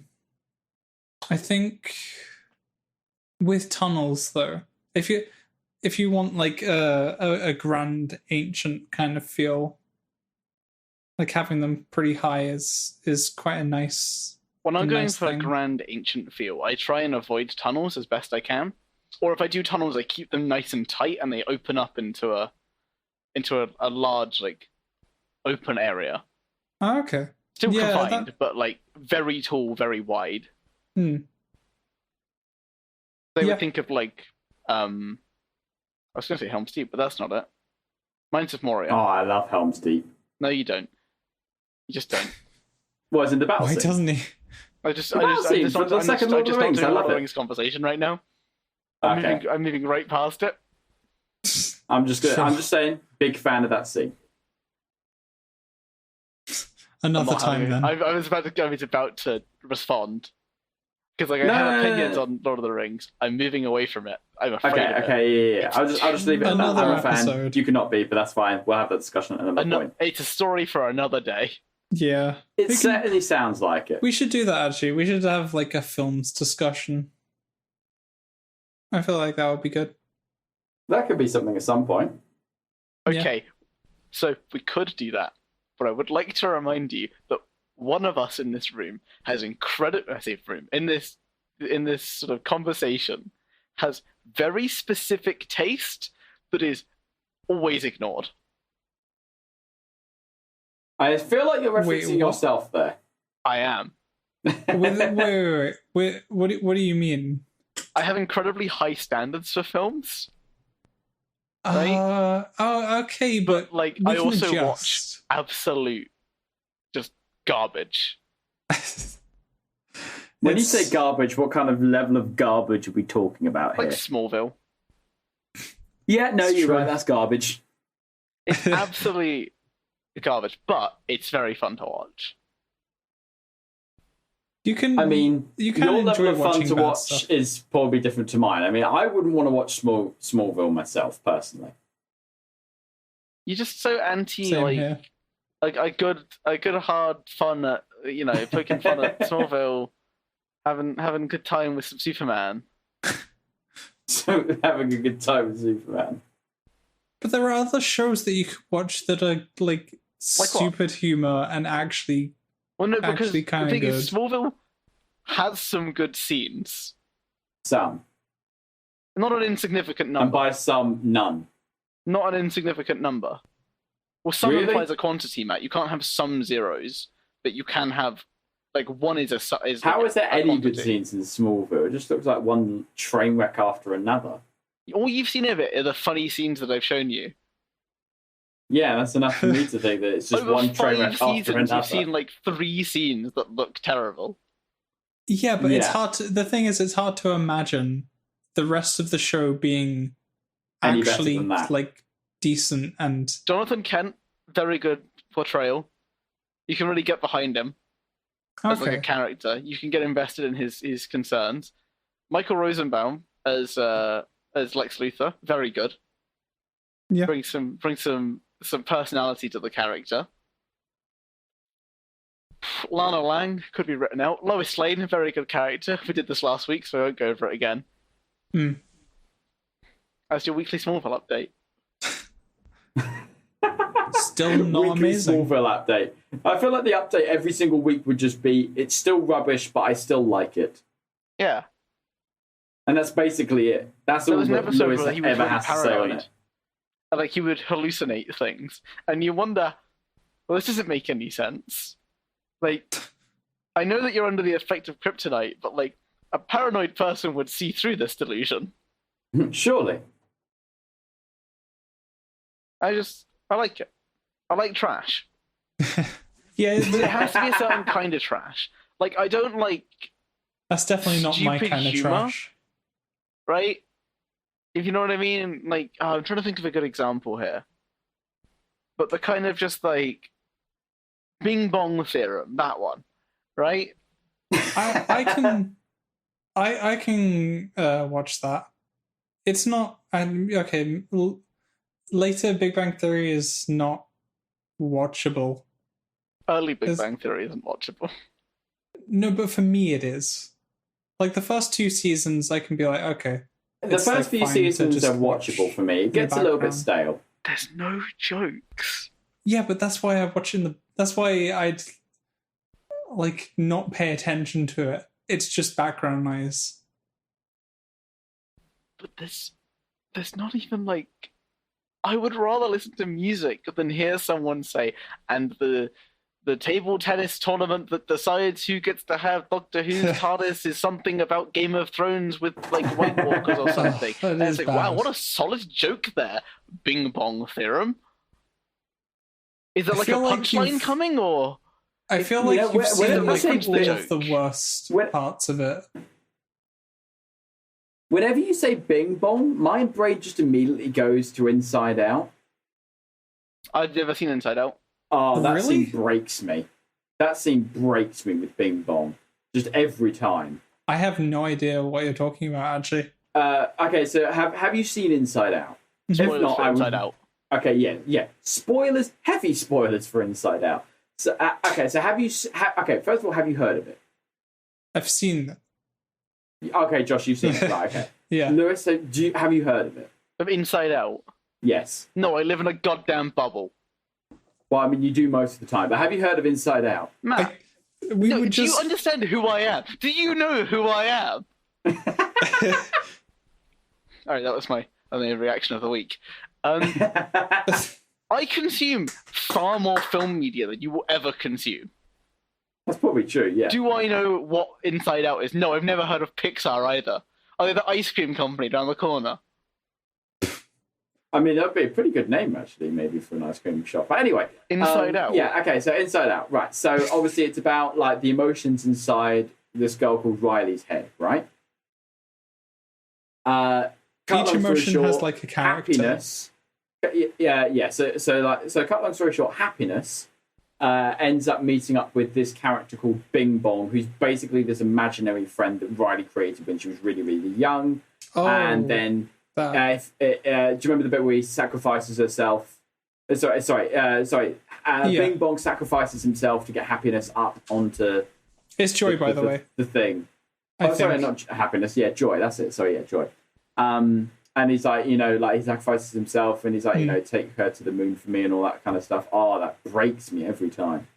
think with tunnels though, if you if you want like a grand ancient kind of feel, like having them pretty high is quite a nice. When I'm going nice for thing. a grand ancient feel, I try and avoid tunnels as best I can. Or if I do tunnels, I keep them nice and tight, and they open up into a large like open area. Oh, okay. Still confined, but like very tall, very wide. Hmm. They would think of like I was going to say Helm's Deep, but that's not it. Mines of Moria. Oh, I love Helm's Deep. No, you don't. You just don't. What is in the battle scene? Why doesn't he? I'm just not doing a Lord of the Rings conversation right now. I'm moving right past it. I'm just saying, big fan of that scene. Another time then. I was about to respond because I have opinions on Lord of the Rings. I'm moving away from it. I'm afraid. Yeah. I'll just leave it at that. I'm a fan. Episode. You cannot be, but that's fine. We'll have that discussion at another point. It's a story for another day. Yeah. It certainly sounds like it. We should do that, actually. We should have, like, a films discussion. I feel like that would be good. That could be something at some point. Okay, so we could do that. But I would like to remind you that one of us in this room has in this sort of conversation has very specific taste that is always ignored. I feel like you're referencing yourself there. I am. Wait. What do you mean? I have incredibly high standards for films. Right? Okay, but like I also watch absolute just garbage. When you say garbage, what kind of level of garbage are we talking about here? Like Smallville. Yeah, no, you're right. That's garbage. It's absolutely garbage, but it's very fun to watch. Your level of fun to watch is probably different to mine. I mean, I wouldn't want to watch Smallville myself, personally. You're just so anti, like a good hard fun at, poking fun at Smallville, having a good time with some Superman. So having a good time with Superman. But there are other shows that you could watch that are like stupid humor and actually. Well, no, because the thing good. is, Smallville has some good scenes. Some. Not an insignificant number. And by some, none. Not an insignificant number. Well, some implies a quantity, Matt. You can't have some zeros, but you can have, like, one is a... How is there any good scenes in Smallville? It just looks like one train wreck after another. All you've seen of it are the funny scenes that I've shown you. Yeah, that's enough for me to think that it's just one train wreck after another. You've seen like 3 scenes that look terrible. Yeah, but it's hard to... The thing is, it's hard to imagine the rest of the show being actually, like, decent and... Jonathan Kent, very good portrayal. You can really get behind him as like a character. You can get invested in his concerns. Michael Rosenbaum as Lex Luthor, very good. Yeah. Bring some personality to the character. Lana Lang could be written out. Lois Lane, a very good character. We did this last week, so I won't go over it again. As your weekly Smallville update. Still not amazing. Smallville update. I feel like the update every single week would just be, it's still rubbish, but I still like it. Yeah. And that's basically it. That's all that Lewis ever has to say on it. Like, he would hallucinate things. And you wonder, well, this doesn't make any sense. Like, I know that you're under the effect of kryptonite, but, like, a paranoid person would see through this delusion. Surely. I like it. I like trash. Yeah, but it has to be a certain kind of trash. Like, I don't like... That's definitely not my kind of trash. Right? If you know what I mean? Like, I'm trying to think of a good example here. But the kind of just, like, Bing Bong Theorem, that one. Right? I can watch that. It's not... okay, later Big Bang Theory is not watchable. Early Big Bang Theory isn't watchable. No, but for me it is. Like, the first 2 seasons, I can be like, okay, The first few seasons are watchable for me. It gets a little bit stale. There's no jokes. Yeah, but that's why that's why I'd like not pay attention to it. It's just background noise. But there's not even like, I would rather listen to music than hear someone say, and the table tennis tournament that decides who gets to have Doctor Who's TARDIS is something about Game of Thrones with like White Walkers or something. And it's like, wow, what a solid joke there. Bing bong theorem. Is there like a punchline coming, or? I feel like you've seen like all of the worst parts of it. Whenever you say Bing Bong, my brain just immediately goes to Inside Out. I've never seen Inside Out. Oh, that scene breaks me. That scene breaks me with Bing Bong. Just every time. I have no idea what you're talking about, actually. Okay, so have you seen Inside Out? Spoilers if not, for Inside Out. Okay, yeah. Spoilers, heavy spoilers for Inside Out. So, so have you... okay, first of all, have you heard of it? I've seen it. Okay, Josh, you've seen it. Right, okay. Yeah. Lewis, so have you heard of it? Of Inside Out? Yes. No, I live in a goddamn bubble. Well, I mean, you do most of the time, but have you heard of Inside Out? Matt, do you understand who I am? Do you know who I am? Alright, that was my reaction of the week. I consume far more film media than you will ever consume. That's probably true, yeah. Do I know what Inside Out is? No, I've never heard of Pixar either. Are they the ice cream company down the corner? I mean, that'd be a pretty good name, actually, maybe for an ice cream shop. But anyway. Inside Out? Yeah, okay, so Inside Out, right. So, obviously, it's about, like, the emotions inside this girl called Riley's head, right? Each emotion has, like, a character. Happiness. Yeah. So cut long story short, happiness ends up meeting up with this character called Bing Bong, who's basically this imaginary friend that Riley created when she was really, really young. Oh. And then... do you remember the bit where he sacrifices herself? Bing Bong sacrifices himself to get happiness up onto... It's Joy, by the way. The thing. Sorry, not happiness. Yeah, Joy. That's it. Sorry, yeah, Joy. And he's like, he sacrifices himself and he's like, take her to the moon for me and all that kind of stuff. Oh, that breaks me every time.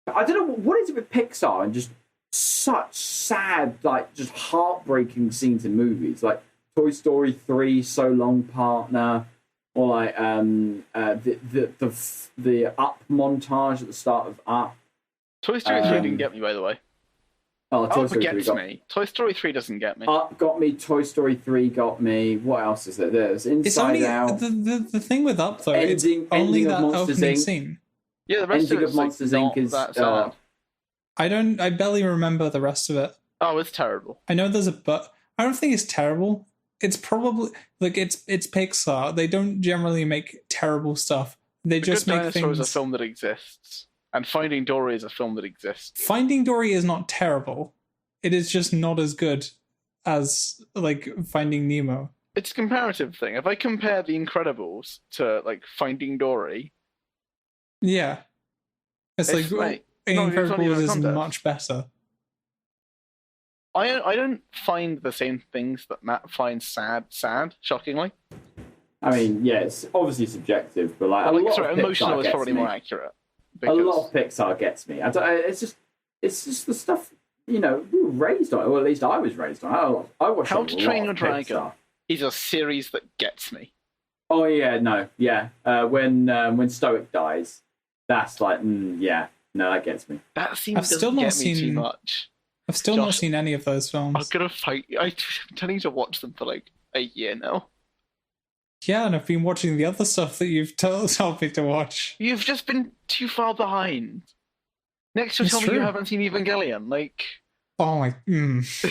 I don't know, what is it with Pixar and just such sad, like, just heartbreaking scenes in movies? Like, Toy Story 3, So Long Partner, or like the Up montage at the start of Up. Toy Story 3 didn't get me, by the way. Oh, Toy Story 3 gets me. Toy Story 3 doesn't get me. Up got me. Toy Story 3 got me. What else is there? There's Inside Out. The thing with Up, though, it's only that opening scene. Yeah, the rest of Monsters Inc. is that sad. I barely remember the rest of it. Oh, it's terrible. I know there's but I don't think it's terrible. It's probably like it's Pixar. They don't generally make terrible stuff. They just make things. Dinosaur is a film that exists, and Finding Dory is a film that exists. Finding Dory is not terrible. It is just not as good as like Finding Nemo. It's a comparative thing. If I compare The Incredibles to like Finding Dory, yeah, it's like Incredibles is much better. I don't find the same things that Matt finds sad, shockingly. I mean, yeah, it's obviously subjective, but like emotional is probably more accurate. A lot of Pixar gets me. It's just the stuff, we were raised on, or at least I was raised on. I watched How to Train Your Dragon is a series that gets me. Oh yeah. When Stoic dies, that's like, that gets me. That seems doesn't get me too much. I've still not seen any of those films. I'm gonna fight you. I'm intending to watch them for like a year now. Yeah, and I've been watching the other stuff that you've told me to watch. You've just been too far behind. Next, you'll tell me you haven't seen Evangelion. Like, oh my, you've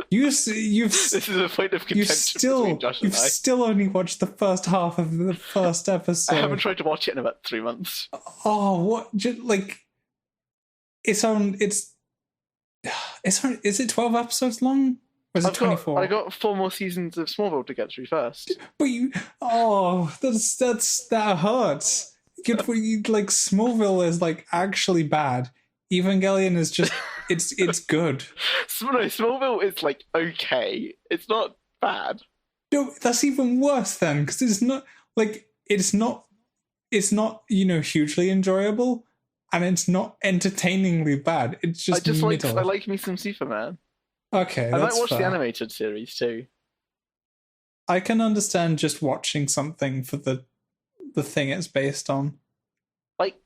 this is a point of contention between Josh and I. You've still only watched the first half of the first episode. I haven't tried to watch it in about 3 months. Oh, what? Like, is it 12 episodes long? Or is it 24? I got 4 more seasons of Smallville to get through first. But that hurts. Like, Smallville is like actually bad. Evangelion is just it's good. No, Smallville is like okay. It's not bad. No, that's even worse then, because it's not like it's not hugely enjoyable, and it's not entertainingly bad. It's just middle. I like me some Superman. Okay, I might that's watch fair. the animated series too. I can understand just watching something for the thing it's based on. Like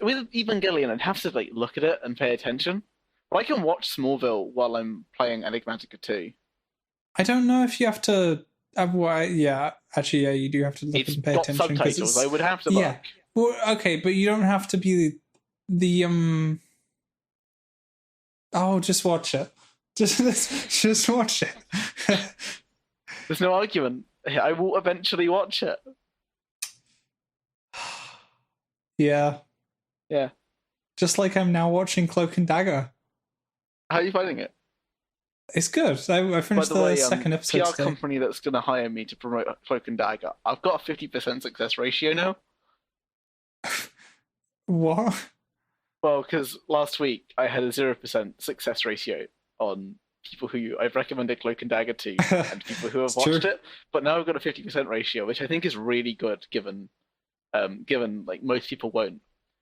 with Evangelion, I'd have to like look at it and pay attention. But I can watch Smallville while I'm playing Enigmatica 2. I don't know if you have to. Yeah, actually, yeah, you do have to look and pay attention. It's got subtitles. I would have to look. Yeah, well, okay, but you don't have to be the Oh, just watch it. Just watch it. There's no argument. I will eventually watch it. Yeah. Yeah. Just like I'm now watching Cloak and Dagger. How are you finding it? It's good. I finished the second episode PR today. company that's going to hire me to promote Cloak and Dagger. I've got a 50% success ratio now. What? Well, because last week I had a 0% success ratio on people who I've recommended Cloak and Dagger to and people who have watched it. But now I've got a 50% ratio, which I think is really good given like most people won't.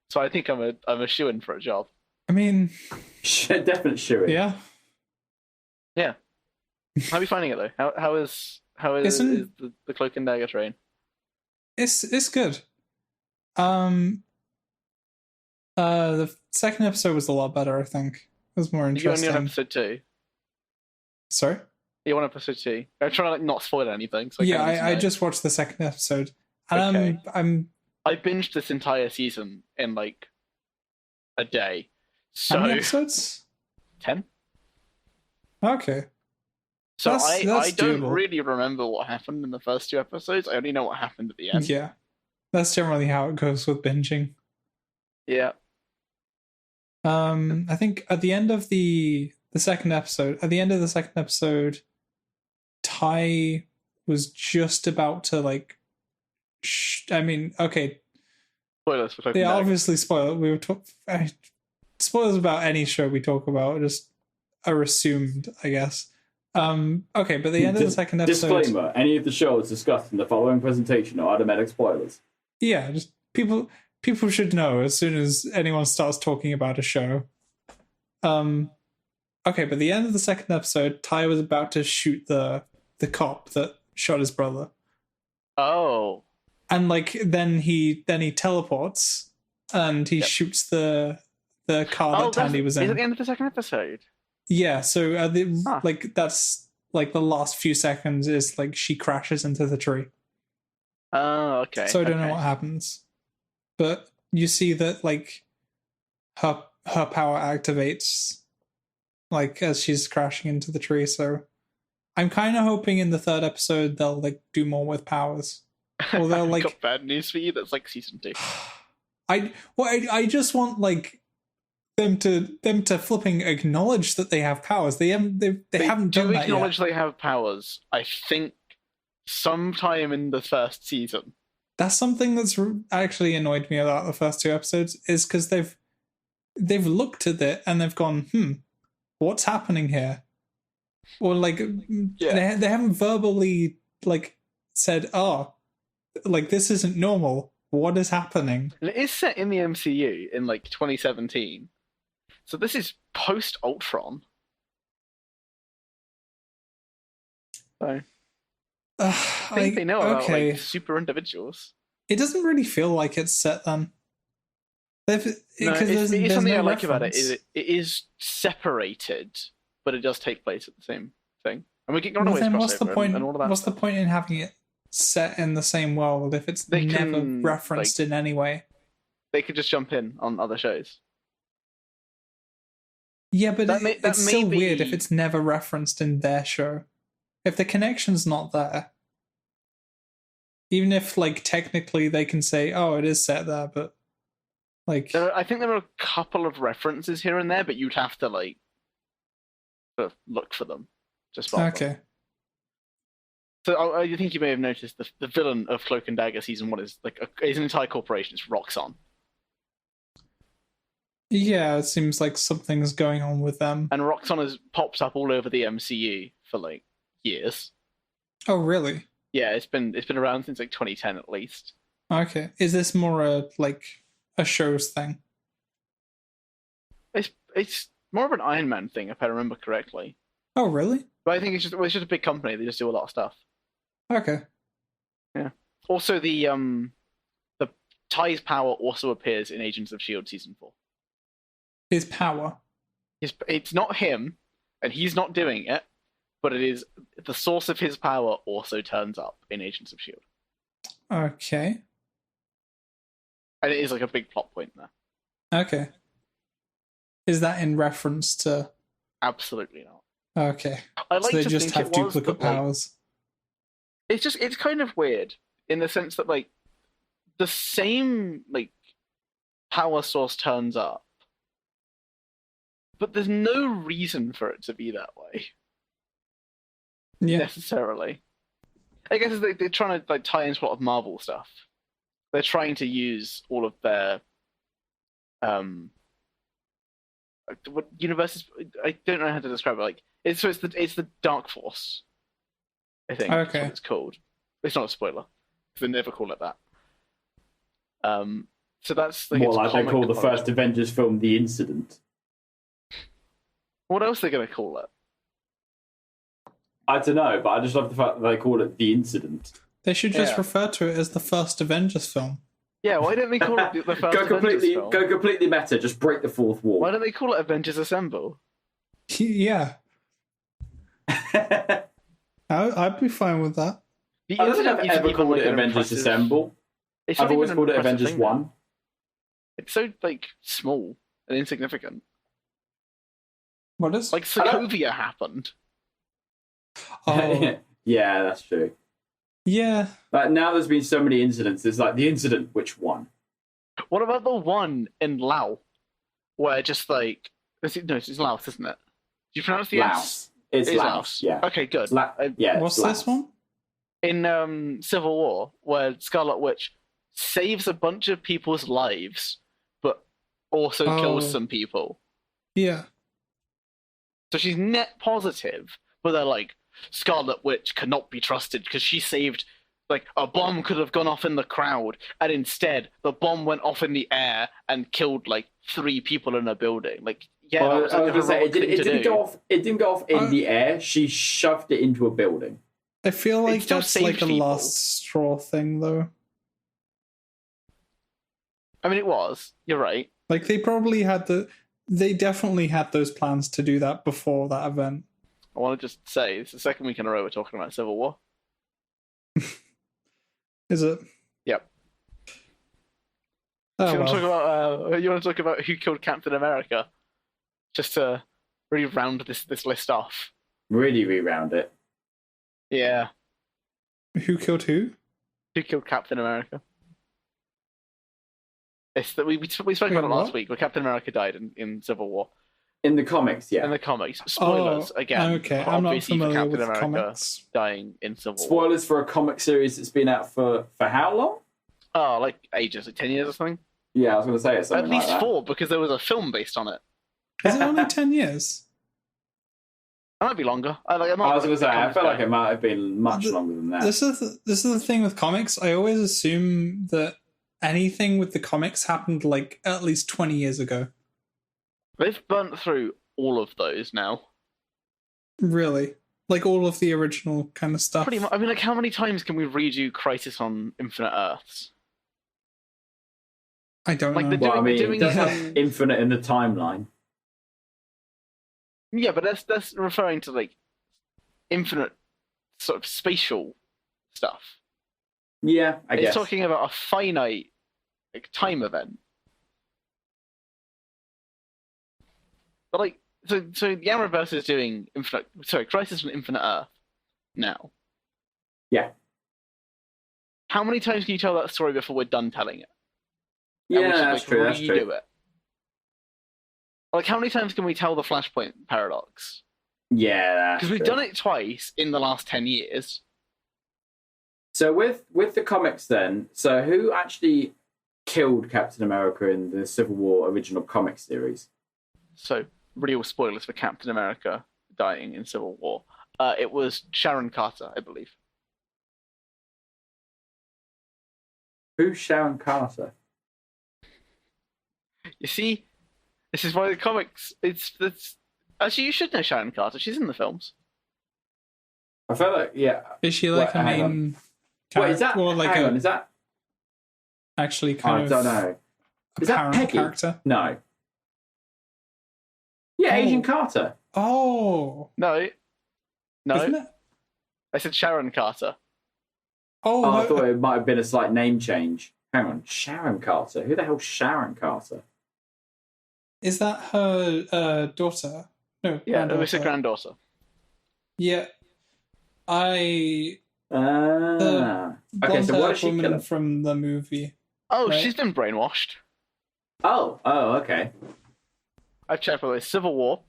So I think I'm a shoo-in for a job. I mean, definite shoo-in. Yeah. Yeah. How are you finding it though? How is the Cloak and Dagger train? It's good. The second episode was a lot better, I think. It was more interesting. You're only on episode 2. Sorry? You're on episode 2. I'm trying to like not spoil anything. So I just watched the second episode. And okay. I binged this entire season in like a day. So how many episodes? 10. Okay. So that's I don't doable. really remember what happened in the first 2 episodes. I only know what happened at the end. Yeah. That's generally how it goes with binging. Yeah. I think at the end of the second episode, Ty was just about to like. I mean, okay. Spoilers for Cloak and Dagger. Dagger. Obviously spoilers. Spoilers about any show we talk about just are assumed, I guess. Okay, but the end of the second episode. Disclaimer: any of the shows discussed in the following presentation are automatic spoilers. Yeah, just people should know as soon as anyone starts talking about a show. Okay, but the end of the second episode, Ty was about to shoot the cop that shot his brother. Oh. And like then he teleports and he shoots the car that Tandy was in. Is it the end of the second episode? Yeah, so like that's like the last few seconds is like she crashes into the tree. Oh, okay. So I don't know what happens. But you see that like her power activates like as she's crashing into the tree, so I'm kind of hoping in the third episode they'll like do more with powers. Or they'll like got bad news for you. That's like season 2. I just want like them to flipping acknowledge that they have powers. They haven't done that yet. Do acknowledge they have powers. I think sometime in the first season. That's something that's actually annoyed me about the first 2 episodes is because they've looked at it and they've gone, what's happening here? Or like they haven't verbally like said, like this isn't normal. What is happening? And it is set in the MCU in like 2017. So this is post Ultron. So I think they know about like super individuals. It doesn't really feel like it's set then. There's something no I like about reference. it is separated, but it does take place at the same thing. And we can go on then what's the point? and all of that what's stuff. the point in having it set in the same world if it's never referenced in any way? They could just jump in on other shows. Yeah, but it's still weird if it's never referenced in their show. If the connection's not there, even if like technically they can say, "Oh, it is set there," but like I think there are a couple of references here and there, but you'd have to like sort of look for them. Just okay. Them. So I think you may have noticed the villain of Cloak and Dagger season 1 is like is an entire corporation. It's Roxxon. Yeah, it seems like something's going on with them. And Roxxon has popped up all over the MCU for like years. Oh, really? Yeah, it's been around since like 2010 at least. Okay. Is this more a shows thing? It's more of an Iron Man thing, if I remember correctly. Oh, really? But I think it's just a big company. They just do a lot of stuff. Okay. Yeah. Also, the Ty's power also appears in Agents of S.H.I.E.L.D. season 4. His power. It's not him, and he's not doing it, but it is the source of his power also turns up in Agents of S.H.I.E.L.D. Okay. And it is like a big plot point there. Okay. Is that in reference to? Absolutely not. Okay. I like so they to just think have it was, duplicate but, like, powers. it's kind of weird in the sense that like the same like power source turns up, but there's no reason for it to be that way. Yeah. Necessarily. I guess they're trying to like tie into a lot of Marvel stuff. They're trying to use all of their what universes, I don't know how to describe it. Like it's the Dark Force, I think. Okay. That's what it's called. It's not a spoiler. They never call it that. So that's like, more like they call the first Avengers film The Incident. What else are they going to call it? I don't know, but I just love the fact that they call it The Incident. They should just refer to it as the first Avengers film. Yeah, why don't they call it the first Avengers film? Go completely meta, just break the fourth wall. Why don't they call it Avengers Assemble? Yeah. I'd be fine with that. I don't think I've ever called it Avengers Assemble. I've always called it Avengers 1. It's so like small and insignificant. What is? Like Sokovia happened. Oh. Yeah, that's true. Yeah. But now there's been so many incidents. There's like the incident, which one? What about the one in Laos, where just like it's Laos, isn't it? Do you pronounce the Laos? S? It's Laos. Yeah. Okay, good. Yeah. What's this one? In Civil War, where Scarlet Witch saves a bunch of people's lives, but also kills some people. Yeah. So she's net positive, but they're like, Scarlet Witch cannot be trusted because she saved, like, a bomb could have gone off in the crowd, and instead the bomb went off in the air and killed like 3 people in a building. Like, yeah, I was going to say it didn't go off. It didn't go off in the air. She shoved it into a building. I feel like that's like a last straw thing, though. I mean, it was. You're right. Like they definitely had those plans to do that before that event. I want to just say, it's the second week in a row we're talking about Civil War. Is it? Yep. Oh, you want to talk about who killed Captain America? Just to really round this list off. Really re-round it. Yeah. Who killed who? Who killed Captain America? It's that we spoke about it last week, where Captain America died in Civil War. In the comics, yeah. In the comics. Spoilers, again. Okay, I'm not familiar Captain with America comics. dying in Civil War. Spoilers for a comic series that's been out for how long? Oh, like ages, like 10 years or something? Yeah, I was going to say it's something At least like that. 4, because there was a film based on it. Is it only 10 years? It might be longer. I was going to say, I felt like it might have been much longer than that. This is the thing with comics. I always assume that anything with the comics happened like at least 20 years ago. They've burnt through all of those now. Really? Like all of the original kind of stuff? Pretty much. I mean, like, how many times can we redo Crisis on Infinite Earths? I don't know. It does have Infinite in the timeline. Yeah, but that's referring to, like, infinite sort of spatial stuff. Yeah, I guess. It's talking about a finite like time event. But like, so the Arrowverse is doing Crisis on Infinite Earth now. Yeah. How many times can you tell that story before we're done telling it? Yeah, that's true. That's true. Redo it. Like, how many times can we tell the Flashpoint paradox? Yeah, because we've done it twice in the last 10 years. So with the comics then, so who actually killed Captain America in the Civil War original comic series? So, real spoilers for Captain America dying in Civil War. it was Sharon Carter, I believe. Who's Sharon Carter? You see, this is why the comics. It's actually, you should know Sharon Carter. She's in the films. I feel like, yeah. Is she like a main character? Wait, is that? Or like hang on, is that? Actually, kind of. I don't know. Is that Peggy? Character? No. Yeah, Agent Carter. Oh. No. Isn't it? I said Sharon Carter. Oh, I thought it might have been a slight name change. Hang on, Sharon Carter. Who the hell's Sharon Carter? Is that her daughter? No, yeah, it was her granddaughter. Yeah, the okay. So what is she woman from the movie? Oh, right? She's been brainwashed. Oh, okay. I've checked by the way. Civil War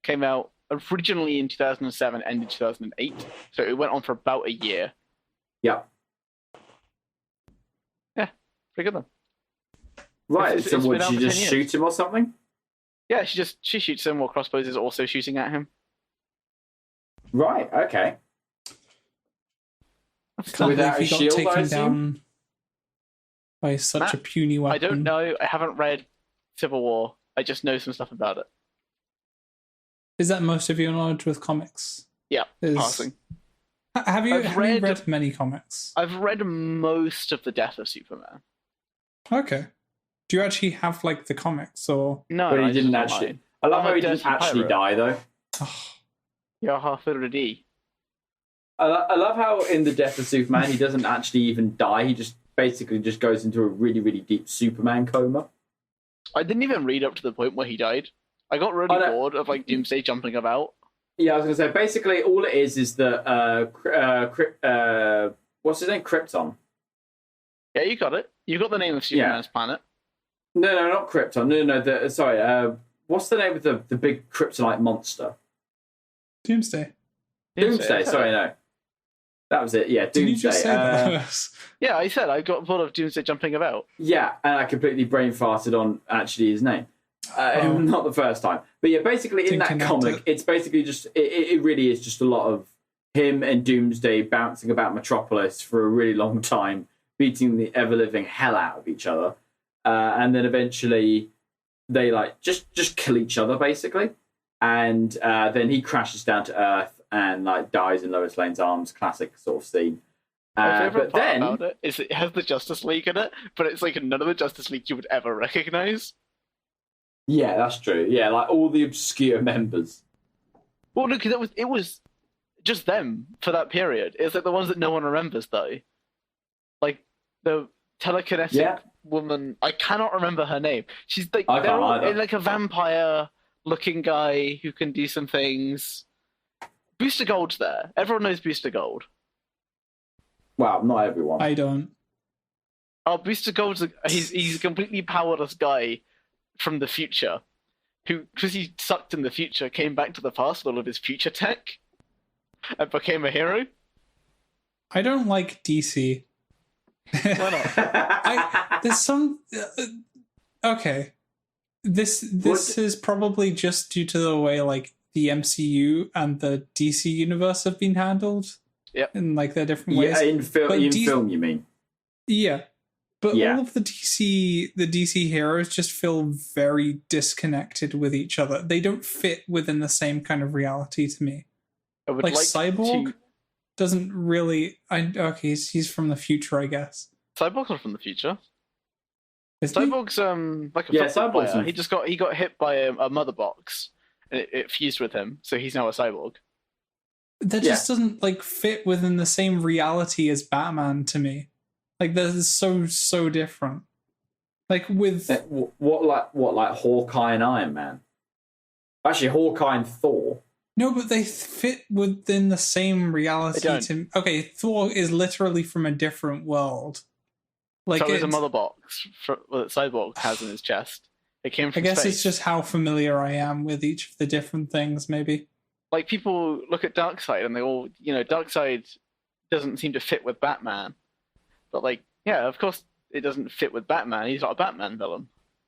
came out originally in 2007, ended 2008, so it went on for about a year. Yep. Yeah, pretty good then. Right, so would she just shoot him or something? Yeah, she shoots him while Crossbows is also shooting at him. Right, okay. Without a shield, taken down by such a puny weapon. I don't know. I haven't read Civil War. I just know some stuff about it. Is that most of your knowledge with comics? Yeah, passing. Have you read many comics? I've read most of the Death of Superman. Okay. Do you actually have like the comics or? No, but he didn't actually. I love how he didn't actually die though. You're half a D. I love how in the Death of Superman he doesn't actually even die. He just basically just goes into a really, really deep Superman coma. I didn't even read up to the point where he died. I got really bored of like Doomsday jumping about. Yeah, I was going to say, basically all it is that, what's his name? Krypton. Yeah, you got it. You got the name of Superman's planet. No, not Krypton. No, sorry. What's the name of the big kryptonite monster? Doomsday. Sorry, no. That was it, yeah, Doomsday. Did you just say that? Yeah, I said I got bored of Doomsday jumping about. Yeah, and I completely brain farted on actually his name. Not the first time. But yeah, basically in that comic, it's basically just, it really is just a lot of him and Doomsday bouncing about Metropolis for a really long time, beating the ever-living hell out of each other. And then eventually they like just kill each other, basically. And then he crashes down to Earth and like dies in Lois Lane's arms, classic sort of scene. My favorite part about it is it has the Justice League in it, but it's like none of the Justice League you would ever recognize. Yeah, that's true. Yeah, like all the obscure members. Well, look, it was just them for that period. It's like the ones that no one remembers, though. Like the telekinetic woman. I cannot remember her name. She's like they're all like a vampire-looking guy who can do some things. Booster Gold's there. Everyone knows Booster Gold. Wow, not everyone. I don't. Oh, Booster Gold's he's a completely powerless guy from the future who, because he sucked in the future, came back to the past with all of his future tech and became a hero. I don't like DC. Why not? There's some... okay. This is probably just due to the way like the MCU and the DC universe have been handled. Yep. In like their different ways. Yeah, in film, you mean? Yeah. But all of the DC heroes just feel very disconnected with each other. They don't fit within the same kind of reality to me. Like Cyborg doesn't really. Okay, he's from the future, I guess. Cyborg's not from the future. Is Cyborg's like a football player. He got hit by a mother box, and it fused with him, so he's now a cyborg. That just doesn't like fit within the same reality as Batman to me. Like that is so different. Like with what Hawkeye and Iron Man. Actually, Hawkeye and Thor. No, but they fit within the same reality. Okay, Thor is literally from a different world. Like so there's a mother box that Cyborg has in his chest. It came from space. It's just how familiar I am with each of the different things, maybe. Like people look at Darkseid and they all, Darkseid doesn't seem to fit with Batman. But like, yeah, of course it doesn't fit with Batman. He's not a Batman villain.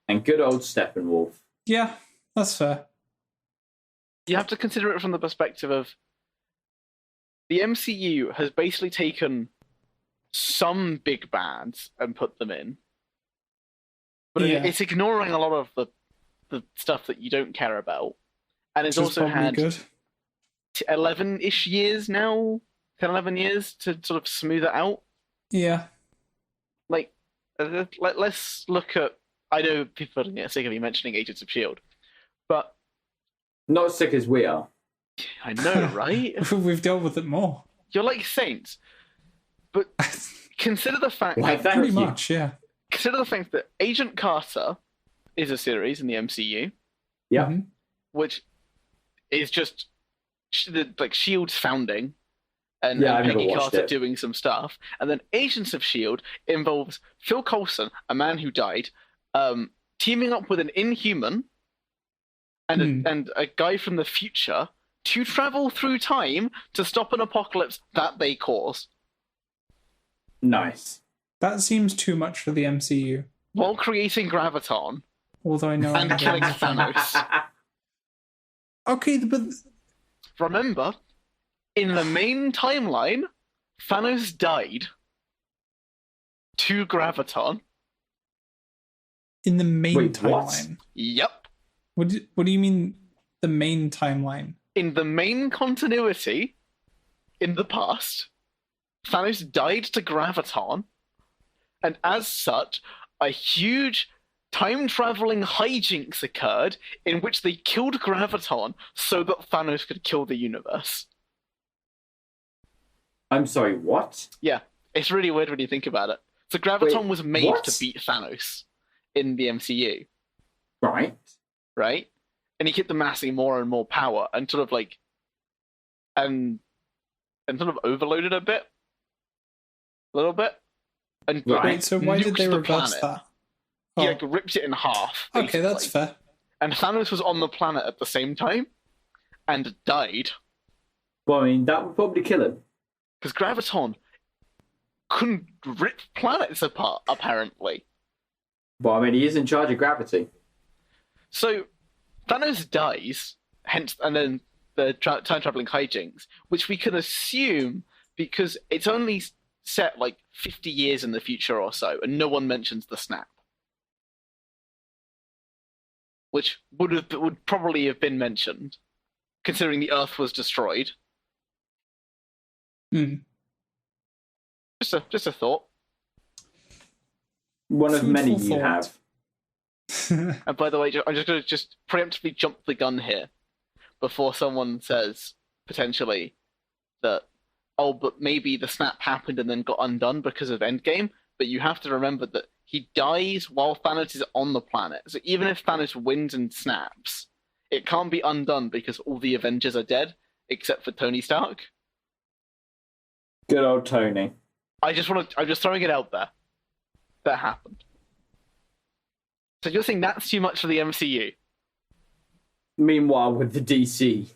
And good old Steppenwolf. Yeah, that's fair. You have to consider it from the perspective of the MCU has basically taken some big bads and put them in, but it's ignoring a lot of the stuff that you don't care about, and it's also had 11-ish years now, 10, 11 years to sort of smooth it out. Yeah. Like, let's look at... I know people are going to get sick of me mentioning Agents of S.H.I.E.L.D., but... Not as sick as we are. I know, right? We've dealt with it more. You're like saints. But consider the fact... Pretty much, yeah. Consider the fact that Agent Carter is a series in the MCU. Yeah. Mm-hmm. Which is just like S.H.I.E.L.D.'s founding and Peggy Carter doing some stuff. And then Agents of S.H.I.E.L.D. involves Phil Coulson, a man who died, teaming up with an Inhuman and a guy from the future to travel through time to stop an apocalypse that they cause. Nice. That seems too much for the MCU. While creating Graviton. Although I know... And killing Thanos. Okay, but... Remember, in the main timeline, Thanos died to Graviton. In the main timeline? Yep. What do you mean, the main timeline? In the main continuity, in the past, Thanos died to Graviton, and as such, a huge time-traveling hijinks occurred in which they killed Graviton so that Thanos could kill the universe. I'm sorry, what? Yeah, it's really weird when you think about it. So Graviton was made to beat Thanos in the MCU. Right. Right? And he kept amassing more and more power and sort of like... And sort of overloaded a bit. A little bit. And Wait, so why did they reverse that? He like ripped it in half. Basically. Okay, that's fair. And Thanos was on the planet at the same time and died. Well, I mean, that would probably kill him. Because Graviton couldn't rip planets apart, apparently. Well, I mean, he is in charge of gravity. So, Thanos dies, and then the time-traveling hijinks, which we can assume because it's only set like 50 years in the future or so, and no one mentions the snap. Which would probably have been mentioned, considering the Earth was destroyed. Just a thought. One of many you have. And by the way, I'm just going to preemptively jump the gun here before someone says, potentially, that, oh, but maybe the snap happened and then got undone because of Endgame, but you have to remember that he dies while Thanos is on the planet. So even if Thanos wins and snaps, it can't be undone because all the Avengers are dead, except for Tony Stark. Good old Tony. I'm just throwing it out there. That happened. So you're saying that's too much for the MCU? Meanwhile, with the DC.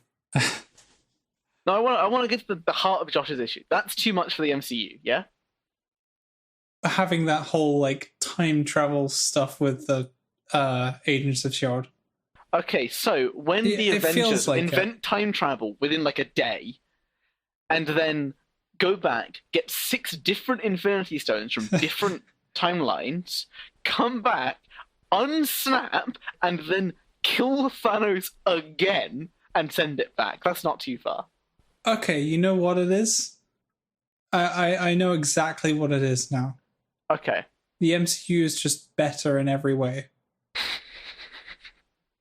No, I want to get to the heart of Josh's issue. That's too much for the MCU, yeah? Having that whole, like, time travel stuff with the Agents of S.H.I.E.L.D. Okay, so when the Avengers invent time travel within, like, a day, and then go back, get 6 different Infinity Stones from different timelines, come back, unsnap, and then kill Thanos again and send it back. That's not too far. Okay, you know what it is? I know exactly what it is now. Okay. The MCU is just better in every way.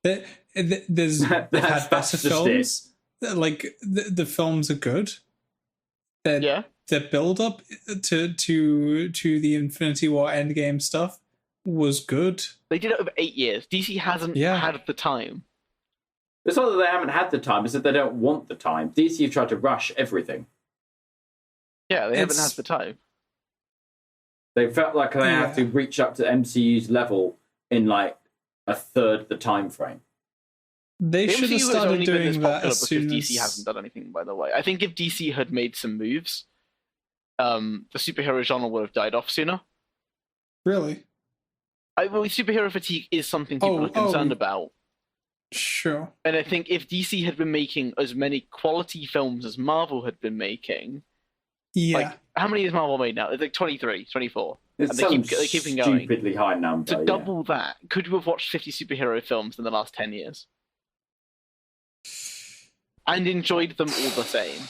They've had better films. Like, the films are good. The build up to the Infinity War Endgame stuff was good. They did it over 8 years. DC hasn't had the time. It's not that they haven't had the time, it's that they don't want the time. DC have tried to rush everything. Yeah, they haven't had the time. They felt like they have to reach up to MCU's level in like a third the time frame. They should have started doing that as soon as... DC hasn't done anything, by the way. I think if DC had made some moves, the superhero genre would have died off sooner. Really? Well, superhero fatigue is something people are concerned about. Sure. And I think if DC had been making as many quality films as Marvel had been making, like, how many has Marvel made now? It's like 23, 24. It's and they keep going. Stupidly high number. To double that, could you have watched 50 superhero films in the last 10 years? And enjoyed them all the same?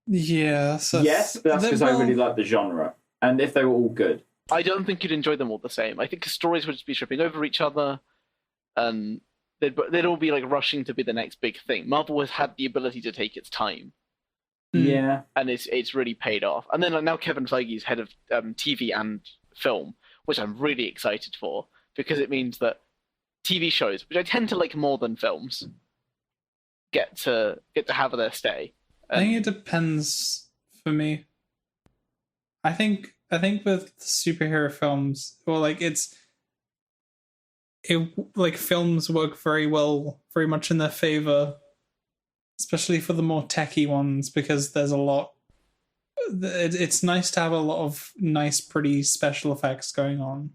Yes, but that's because I really like the genre. And if they were all good. I don't think you'd enjoy them all the same. I think stories would just be tripping over each other, and they'd all be like rushing to be the next big thing. Marvel has had the ability to take its time. Yeah. And it's really paid off. And then like, now Kevin Feige is head of TV and film, which I'm really excited for, because it means that TV shows, which I tend to like more than films, get to have their stay. I think it depends for me. I think with superhero films, well, like like films work very well, very much in their favor, especially for the more techie ones, because there's a lot. It's nice to have a lot of nice, pretty special effects going on.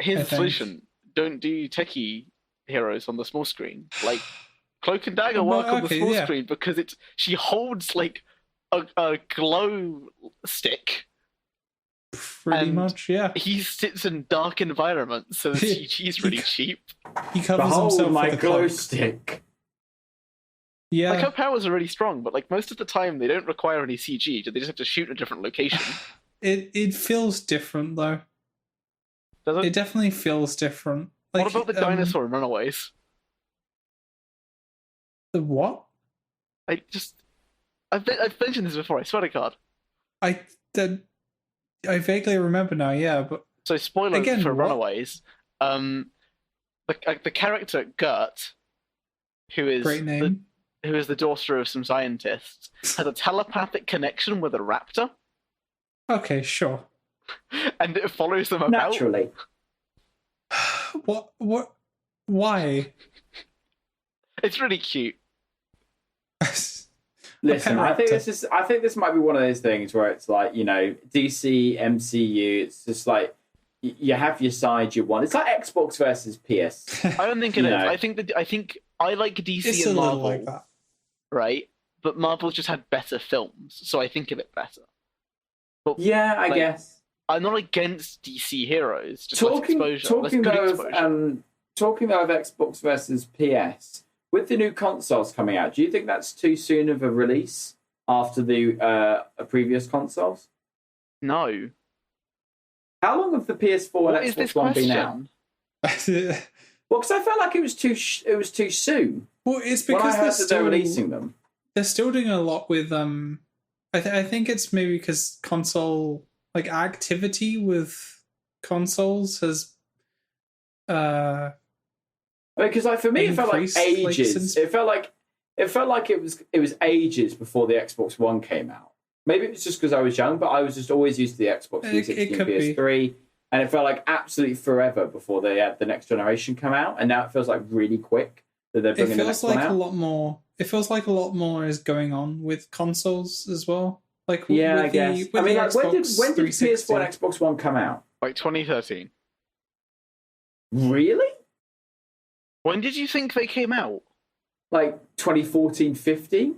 Here's the solution: don't do techie heroes on the small screen. Like Cloak and Dagger work on the small screen because she holds like a glow stick. Pretty much, yeah. He sits in dark environments, so the CG's really cheap. He covers himself my with a glow cloak. stick. Yeah, like her powers are really strong, but like most of the time they don't require any CG. They just have to shoot in a different location. It feels different though. Does it? It definitely feels different. Like, what about the dinosaur in Runaways? The what? I've mentioned this before. I swear to God. I vaguely remember now. Yeah, but so spoilers again, for what? Runaways. The character Gert, who is great name. Who is the daughter of some scientists, has a telepathic connection with a raptor. Okay, sure. And it follows them about. Naturally. What? Why? It's really cute. Listen, I think this might be one of those things where it's like, you know, DC, MCU, it's just like you have your side you want. It's like Xbox versus PS. I don't think it is. I think I like DC it's and a Marvel. like that. Right? But Marvel's just had better films, so I think of it better. But, yeah, I guess. I'm not against DC heroes. Just talking though of Xbox versus PS, with the new consoles coming out, do you think that's too soon of a release after the previous consoles? No. How long have the PS4 and Xbox One been out? Well, because I felt like it was too soon. Well, it's because they're releasing them. They're still doing a lot with I think it's maybe because console like activity with consoles has because like for me it felt like ages. Like, it felt like it was ages before the Xbox One came out. Maybe it was just because I was young, but I was just always used to the Xbox 360 and PS3. And it felt like absolutely forever before they had the next generation come out. And now it feels like really quick that they're bringing the next one out. It feels like a lot more is going on with consoles as well. Like yeah, I guess. I mean, like, when did PS4 and Xbox One come out? Like 2013. Really? When did you think they came out? Like 2014, 15?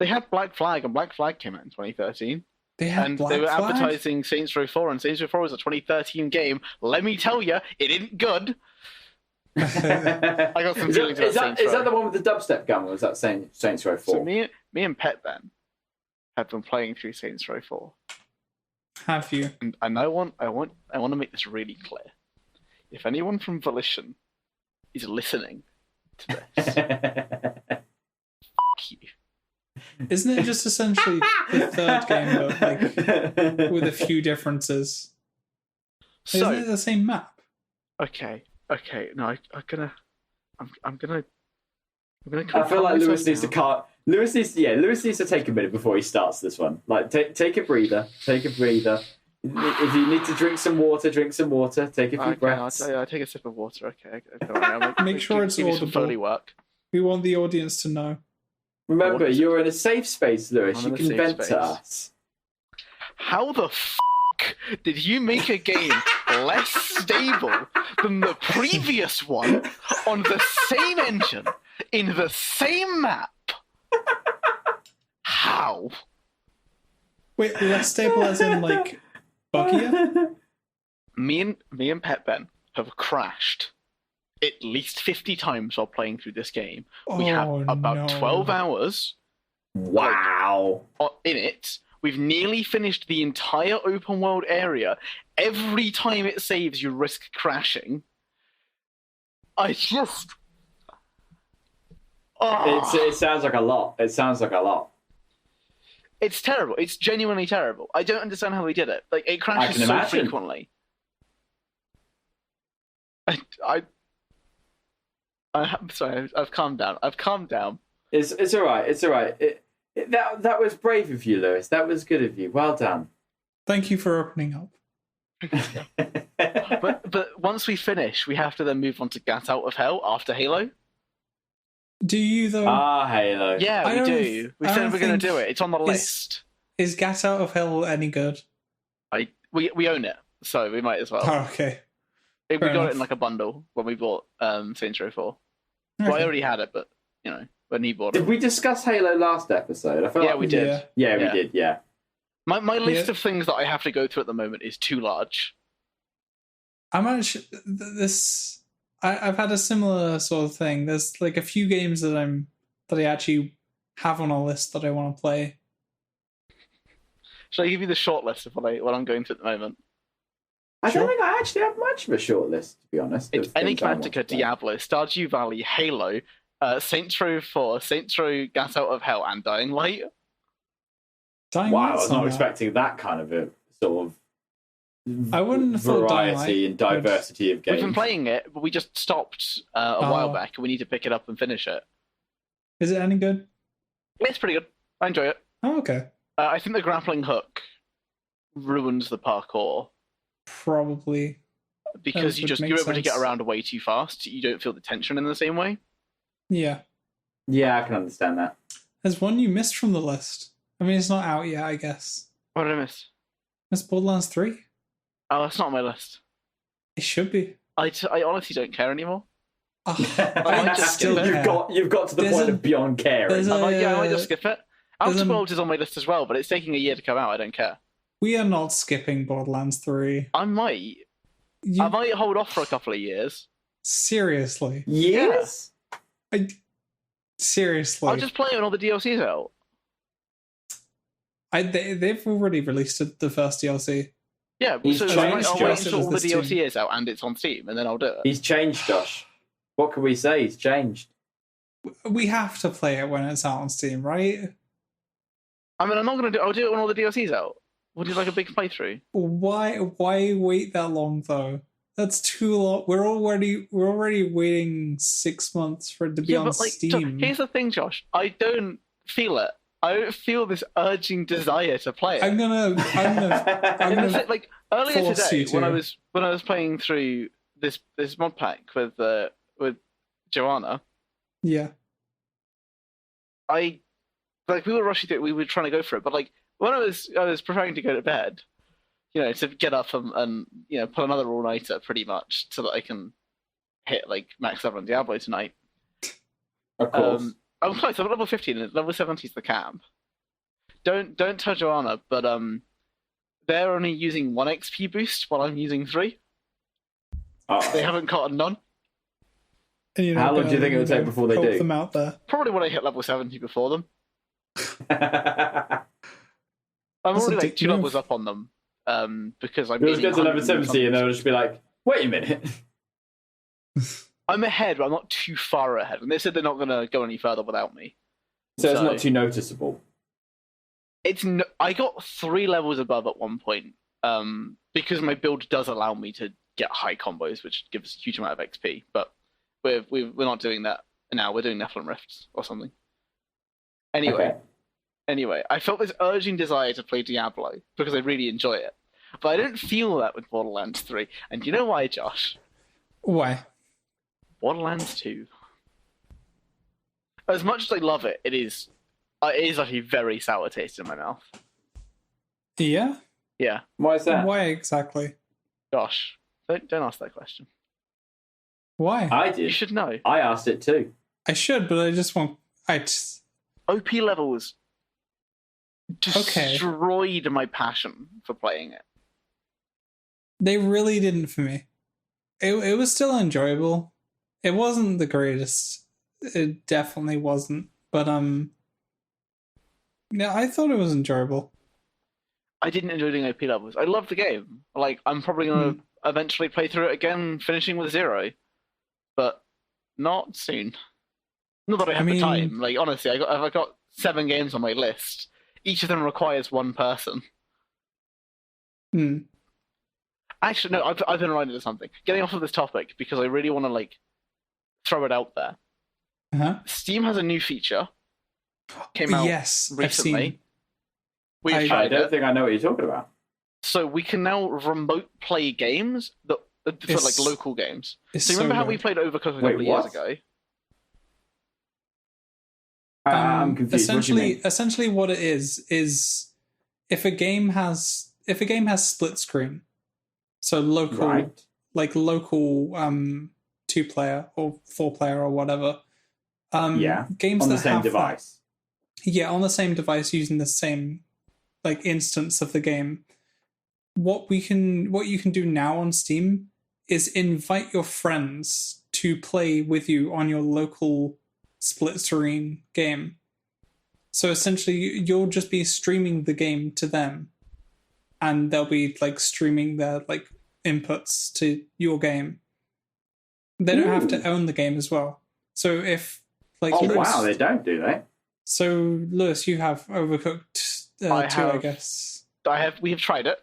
They had Black Flag, and Black Flag came out in 2013. They were advertising Saints Row 4, and Saints Row 4 was a 2013 game. Let me tell you, it ain't good. I got some feelings about Saints Row. Is that the one with the dubstep gun, or was that Saints Row 4? So me and Pet Ben have been playing through Saints Row 4. Have you? And I want to make this really clear. If anyone from Volition is listening to this, fuck you. Isn't it just essentially the third game, but like with a few differences? So, isn't it the same map? Okay. No, I'm gonna. I feel like Lewis needs to take a minute before he starts this one. Like, take a breather. Take a breather. If you need to drink some water, drink some water. Take a few breaths. I'll take a sip of water. Okay. Make sure it's audible. Foley work. We want the audience to know. Remember, you're in a safe space, Lewis. You can vent to us. How the fuck did you make a game less stable than the previous one on the same engine in the same map? How? Wait, less stable as in, like, buggier? Me and Pet Ben have crashed at least 50 times while playing through this game. We have about 12 hours. Wow. In it. We've nearly finished the entire open world area. Every time it saves, you risk crashing. It sounds like a lot. It sounds like a lot. It's terrible. It's genuinely terrible. I don't understand how they did it. Like, it crashes so frequently. I'm sorry. I've calmed down. It's all right. It's all right. That was brave of you, Lewis. That was good of you. Well done. Thank you for opening up. but once we finish, we have to then move on to Get Out of Hell after Halo. Do you, though? Halo. Yeah, we do. We said we're going to do it. It's on the list. Is Get Out of Hell any good? We own it, so we might as well. Oh, okay. We got it in like a bundle when we bought Saints Row 4. Okay. Well, I already had it, but, you know, when he bought it. Did we discuss Halo last episode? I feel like we did. Yeah, we did, yeah. My list of things that I have to go through at the moment is too large. I'm actually... I've had a similar sort of thing. There's like a few games that I actually have on a list that I want to play. Shall I give you the short list of what I'm going through at the moment? I don't think I actually have much of a short list, to be honest. It's Enigmatica, Diablo, Stardew Valley, Halo, Saints Row 4, Saints Row Get Out of Hell, and Dying Light. Wow, I was not expecting that kind of a sort of I wouldn't have thought variety and diversity of games. We've been playing it, but we just stopped a while back, and we need to pick it up and finish it. Is it any good? It's pretty good. I enjoy it. Oh, okay. I think the grappling hook ruins the parkour. Probably. Because you're able to get around way too fast. You don't feel the tension in the same way. Yeah. Yeah, I can understand that. There's one you missed from the list. I mean, it's not out yet, I guess. What did I miss? It's Borderlands 3. Oh, that's not on my list. It should be. I honestly don't care anymore. I still you've got to the point of beyond caring. I might just skip it. Outer Worlds is on my list as well, but it's taking a year to come out. I don't care. We are not skipping Borderlands 3. I might. I might hold off for a couple of years. Seriously? Yes. Seriously. I'll just play it when all the DLCs out. They've already released the first DLC. Yeah, so I'll wait until all the DLC is out and it's on Steam, and then I'll do it. He's changed, Josh. What can we say? He's changed. We have to play it when it's out on Steam, right? I mean, I'm not going to do it. I'll do it when all the DLC's out. Would you like a big playthrough? Why wait that long, though? That's too long. We're already waiting 6 months for it to be on Steam. Here's the thing, Josh. I don't feel it. I don't feel this urging desire to play it. I'm gonna like earlier today when I was playing through this mod pack with Joanna. Yeah. We were rushing through it, we were trying to go for it, but like when I was preparing to go to bed, you know, to get up and you know, put another all-nighter pretty much so that I can hit like max level on Diablo tonight. Of course. I'm close. I'm at level 15 and level 70 is the cap. Don't tell Joanna, but they're only using 1 XP boost while I'm using 3. Oh. They haven't gotten none. How long do you think it would take before they do? Them out there. Probably when I hit level 70 before them. I'm already like 2 levels up on them because I'm. You'll get to level 70 and they'll just be like, "Wait a minute." I'm ahead, but I'm not too far ahead. And they said they're not going to go any further without me. So it's not too noticeable. I got 3 levels above at one point because my build does allow me to get high combos, which gives a huge amount of XP. But we're not doing that now. We're doing Nephilim Rifts or something. Anyway, I felt this urging desire to play Diablo because I really enjoy it. But I don't feel that with Borderlands 3. And do you know why, Josh? Why? Borderlands 2. As much as I love it, it is actually very sour taste in my mouth. Yeah? Yeah. Why is that? Why exactly? Josh, Don't ask that question. Why? I did. You should know. I asked it too. I should, but I just want... OP levels destroyed my passion for playing it. They really didn't for me. It was still enjoyable. It wasn't the greatest. It definitely wasn't. But yeah, I thought it was enjoyable. I didn't enjoy doing OP levels. I love the game. Like, I'm probably gonna eventually play through it again, finishing with 0, but not soon. Not that I have the time. Like, honestly, I've got 7 games on my list. Each of them requires one person. Actually, no, I've been reminded of something. Getting off of this topic, because I really want to, like, throw it out there. Steam has a new feature. Came out recently. I don't think I know what you're talking about. So we can now remote play games for like local games. So you remember how we played Overcooked a couple of years ago? I'm confused. Essentially, what it is if a game has split screen, so local, like local 2-player or 4-player or whatever. Games on that the same have device. On the same device using the same like instance of the game. What you can do now on Steam is invite your friends to play with you on your local split screen game. So essentially, you'll just be streaming the game to them, and they'll be like streaming their like inputs to your game. They don't have to own the game as well. So if like wow, they don't, do they? So Lewis, you have Overcooked 2, I guess. We have tried it.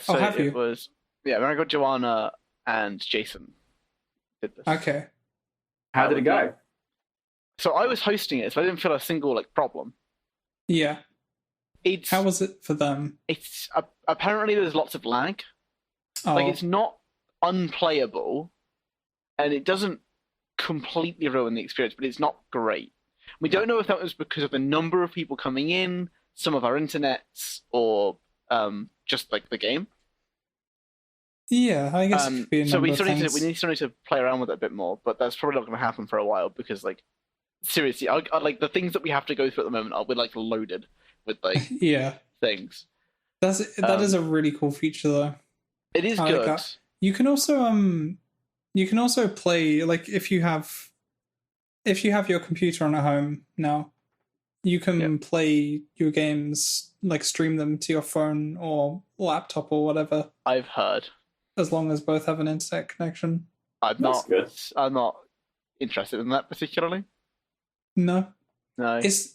So have you? It was when I got Joanna and Jason did this. Okay. How did it go? So I was hosting it, so I didn't feel a single like problem. Yeah. How was it for them? It's apparently there's lots of lag. Like it's not unplayable, and it doesn't completely ruin the experience, but it's not great. We don't know if that was because of the number of people coming in, some of our internets, or just like the game. Yeah, I guess it could be a number we of things. We need to play around with it a bit more, but that's probably not going to happen for a while because, like, seriously, I like the things that we have to go through at the moment are like loaded with like things. That is a really cool feature though. It is good. Like you can also play like if you have your computer on at home now, you can play your games, like stream them to your phone or laptop or whatever. I've heard. As long as both have an internet connection. I'm not interested in that particularly. No. No. It's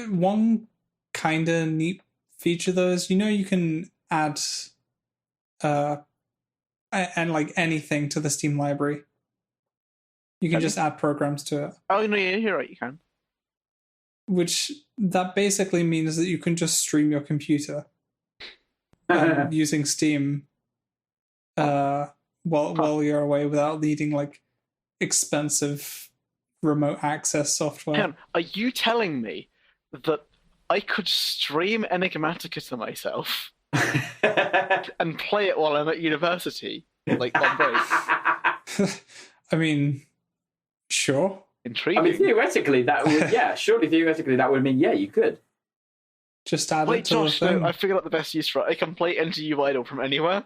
one kind of neat feature though is you can add and like anything to the Steam library. You can just add programs to it. Oh no, yeah, you're right, you can. Which that basically means that you can just stream your computer using Steam while you're away without needing like expensive remote access software. Hang on, are you telling me that I could stream Enigmatica to myself and play it while I'm at university, like on break? I mean, sure. Intriguing. I mean, theoretically, that would surely theoretically that would mean you could just add it to Josh, the thing. No, I figured out the best use for it. I can play NGU Idle from anywhere.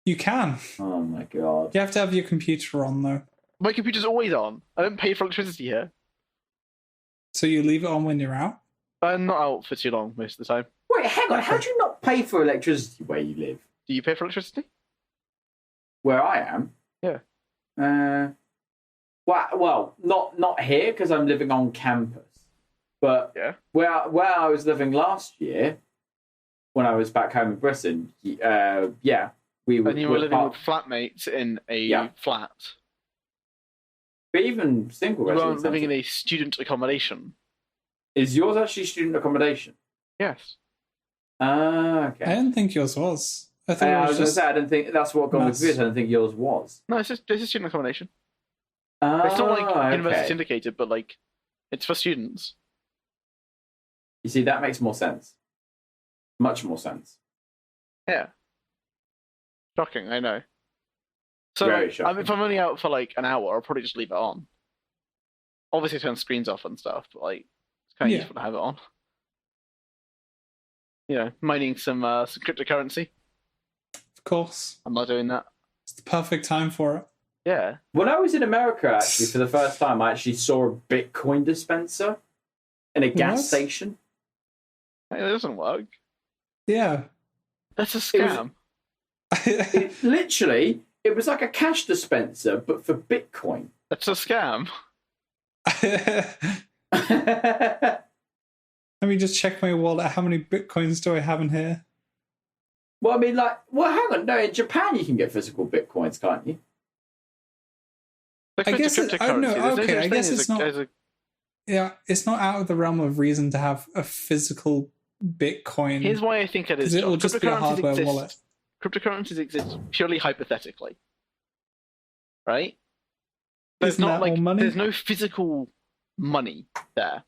You can. Oh my god! You have to have your computer on though. My computer's always on. I don't pay for electricity here. So you leave it on when you're out? I'm not out for too long most of the time. Wait, hang on. How do you not pay for electricity where you live? Do you pay for electricity? Where I am? Yeah. Well, not here because I'm living on campus. But where I was living last year, when I was back home in Britain, we were. And you were living with flatmates in a flat. But even single residents. You weren't living in a student accommodation. Is yours actually student accommodation? Yes. Okay. I didn't think yours was. I thought I was going to say, I didn't think that's what got me confused. I didn't think yours was. No, it's a student accommodation. It's not like university syndicated, but like it's for students. You see, that makes more sense. Much more sense. Yeah. Shocking, I know. So, Very shocking. if I'm only out for like an hour, I'll probably just leave it on. Obviously, turn screens off and stuff, but like, it's kind of useful to have it on. Mining some cryptocurrency. Of course. I'm not doing that. It's the perfect time for it. Yeah. When I was in America, actually, for the first time, I actually saw a Bitcoin dispenser in a gas station. Hey, that doesn't work. Yeah. That's a scam. It was like a cash dispenser, but for Bitcoin. That's a scam. Let me just check my wallet. How many Bitcoins do I have in here? Well, I mean, hang on. No, in Japan you can get physical Bitcoins, can't you? I guess I guess it's not. Yeah, it's not out of the realm of reason to have a physical Bitcoin. Here's why I think it is. Because it will just be a hardware wallet. Cryptocurrencies exist purely hypothetically, right? There's not like money? There's no physical money there.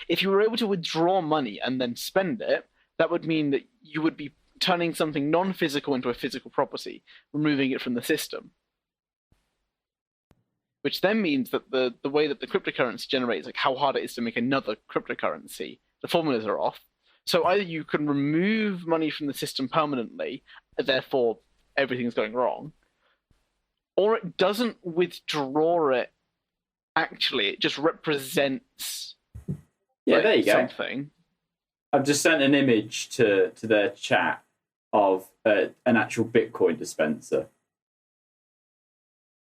If you were able to withdraw money and then spend it, that would mean that you would be turning something non-physical into a physical property, removing it from the system. Which then means that the way that the cryptocurrency generates, like how hard it is to make another cryptocurrency, the formulas are off. So either you can remove money from the system permanently, therefore everything's going wrong, or it doesn't withdraw it. Actually, it just represents there you go. Something. I've just sent an image to their chat of an actual Bitcoin dispenser.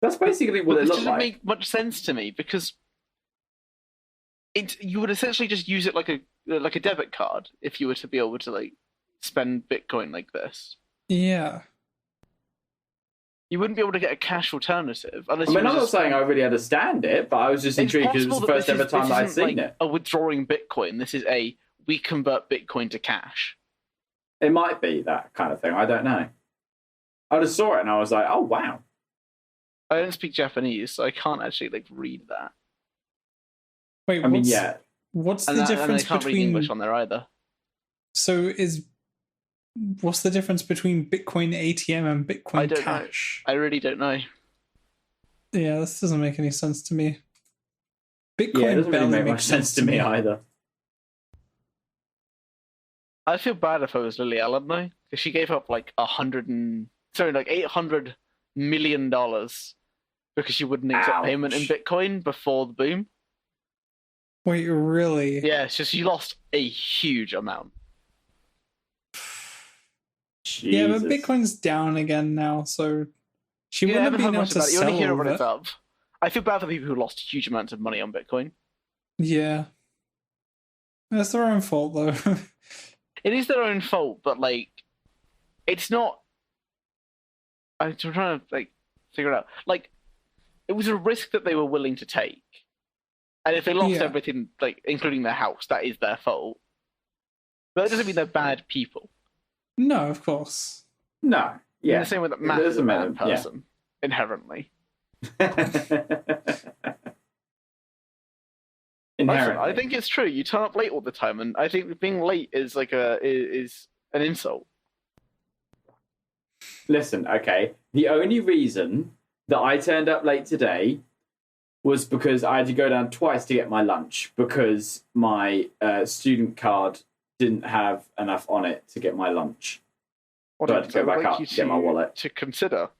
That's basically what it looks like. This doesn't make much sense to me because you would essentially just use it like a debit card if you were to be able to like spend Bitcoin like this. Yeah. You wouldn't be able to get a cash alternative unless. I'm not saying I really understand it, but I was just intrigued because it was the first ever time that I'd seen it. A withdrawing Bitcoin. This is we convert Bitcoin to cash. It might be that kind of thing. I don't know. I just saw it and I was like, oh wow. I don't speak Japanese, so I can't actually read that. Wait, what's the difference I can't between read English on there either? So what's the difference between Bitcoin ATM and Bitcoin Cash? I really don't know. Yeah, this doesn't make any sense to me. Bitcoin doesn't really make much sense to me either. I feel bad if I was Lily Allen though, because she gave up $800 million because she wouldn't accept payment in Bitcoin before the boom. Wait, really? Yeah, so she lost a huge amount. Jesus. Yeah, but Bitcoin's down again now, so she wouldn't have been able to sell. You only hear when it's up. I feel bad for people who lost huge amounts of money on Bitcoin. Yeah. That's their own fault, though. It is their own fault, but it's not. I'm trying to figure it out. It was a risk that they were willing to take, and if they lost everything, including their house, that is their fault. But that doesn't mean they're bad people. No, of course. No. Yeah. In the same way that Matt is a bad person inherently. I think it's true. You turn up late all the time, and I think being late is is an insult. Listen, okay. The only reason that I turned up late today was because I had to go down twice to get my lunch because my student card didn't have enough on it to get my lunch. So I had to go back up to get my wallet. To consider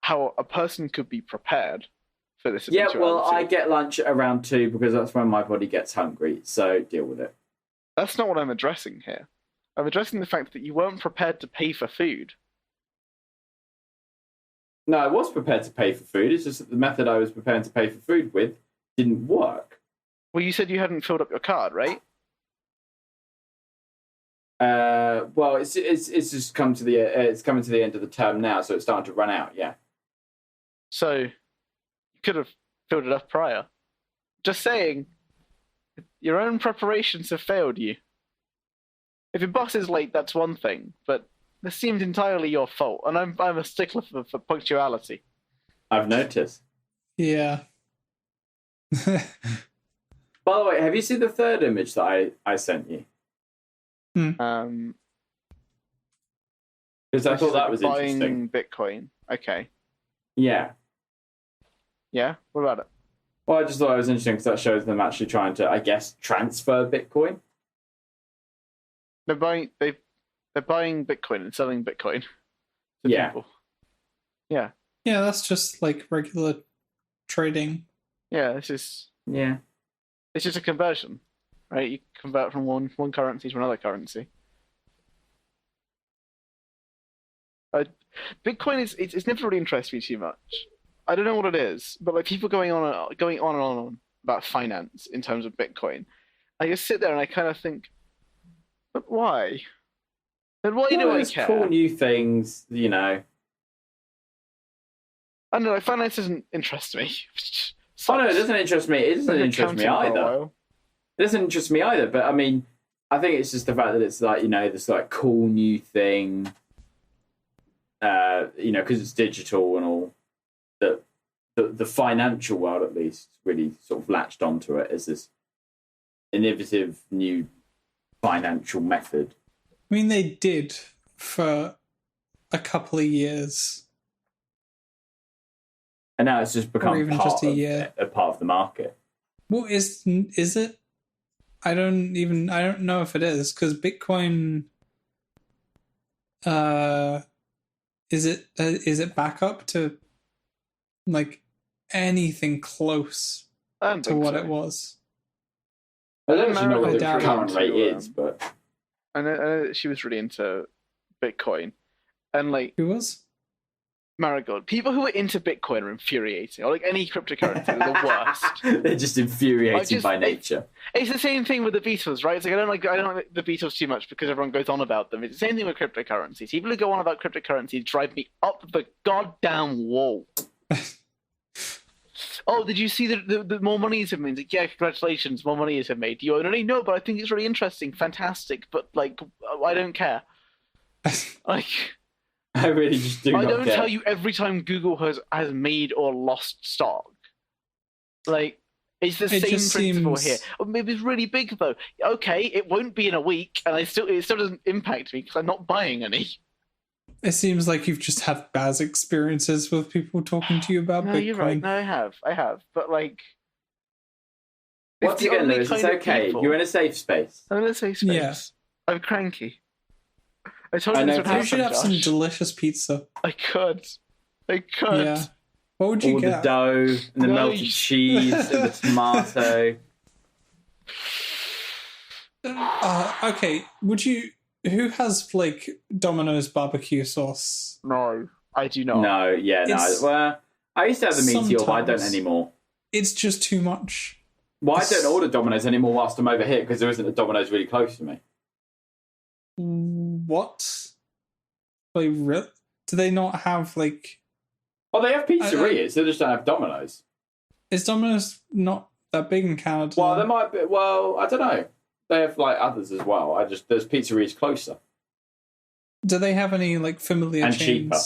how a person could be prepared for this. Yeah, well, I get lunch at around 2 because that's when my body gets hungry, so deal with it. That's not what I'm addressing here. I'm addressing the fact that you weren't prepared to pay for food. No, I was prepared to pay for food. It's just that the method I was preparing to pay for food with didn't work. Well, you said you hadn't filled up your card, right? Well, it's just come to it's coming to the end of the term now, so it's starting to run out. Yeah. So you could have filled it up prior. Just saying, your own preparations have failed you. If your boss is late, that's one thing, but this seemed entirely your fault, and I'm a stickler for punctuality. I've noticed. Yeah. By the way, have you seen the third image that I sent you? Because I thought that was buying interesting. Bitcoin. Okay. Yeah. Yeah? What about it? Well, I just thought it was interesting because that shows them actually trying to, I guess, transfer Bitcoin. They're buying Bitcoin and selling Bitcoin to people. Yeah. Yeah, that's just like regular trading. Yeah, it's just a conversion, right? You convert from one currency to another currency. Bitcoin it's never really interested me too much. I don't know what it is, but like people going on and on about finance in terms of Bitcoin, I just sit there and I kind of think, but why? And why do I care? Cool new things, you know. I don't know. Finance doesn't interest me. Oh no, it doesn't interest me. It doesn't interest me either. It doesn't interest me either. But I mean, I think it's just the fact that it's like, you know, this like cool new thing. You know, because it's digital and all. The financial world, at least, really sort of latched onto it as this innovative new financial method. I mean, they did for a couple of years. And now it's just become part of the market. Well, is it? I don't know if it is, because Bitcoin. Is it back up to like anything close to what it was? I don't actually know what the current rate is, but I know that she was really into Bitcoin, and like who was? Marigold. People who are into Bitcoin are infuriating, or like any cryptocurrency, they're the worst. They're just infuriating by nature. It's the same thing with the Beatles, right? It's like I don't like the Beatles too much because everyone goes on about them. It's the same thing with cryptocurrencies. People who go on about cryptocurrencies drive me up the goddamn wall. Oh, did you see the more money have made? Like, yeah, congratulations, more money have made. You already know, but I think it's really interesting, fantastic. But like, I don't care. Like. I really just do not care. I don't tell you every time Google has made or lost stock. Like, it's the same principle here. Oh, maybe it's really big, though. Okay, it won't be in a week, and it still doesn't impact me because I'm not buying any. It seems like you've just had bad experiences with people talking to you about Bitcoin. You're right. No, I have. But, like... Once again, Lewis, it's okay. You're in a safe space. I'm in a safe space. Yeah. I'm cranky. I told you this would happen, you should have Josh. some delicious pizza. I could. Yeah. What would you get? The dough and the melted cheese and the tomato. Okay. Would you? Who has like Domino's barbecue sauce? No, I do not. No. Well, I used to have the Meteor, but I don't anymore. It's just too much. Well, I don't order Domino's anymore whilst I'm over here because there isn't a Domino's really close to me. What? Like, really? Do they not have like? Oh, they have pizzerias. They just don't have Domino's. Is Domino's not that big in Canada? Well, there might be. Well, I don't know. They have like others as well. There's pizzerias closer. Do they have any like familiar and chains? Cheaper.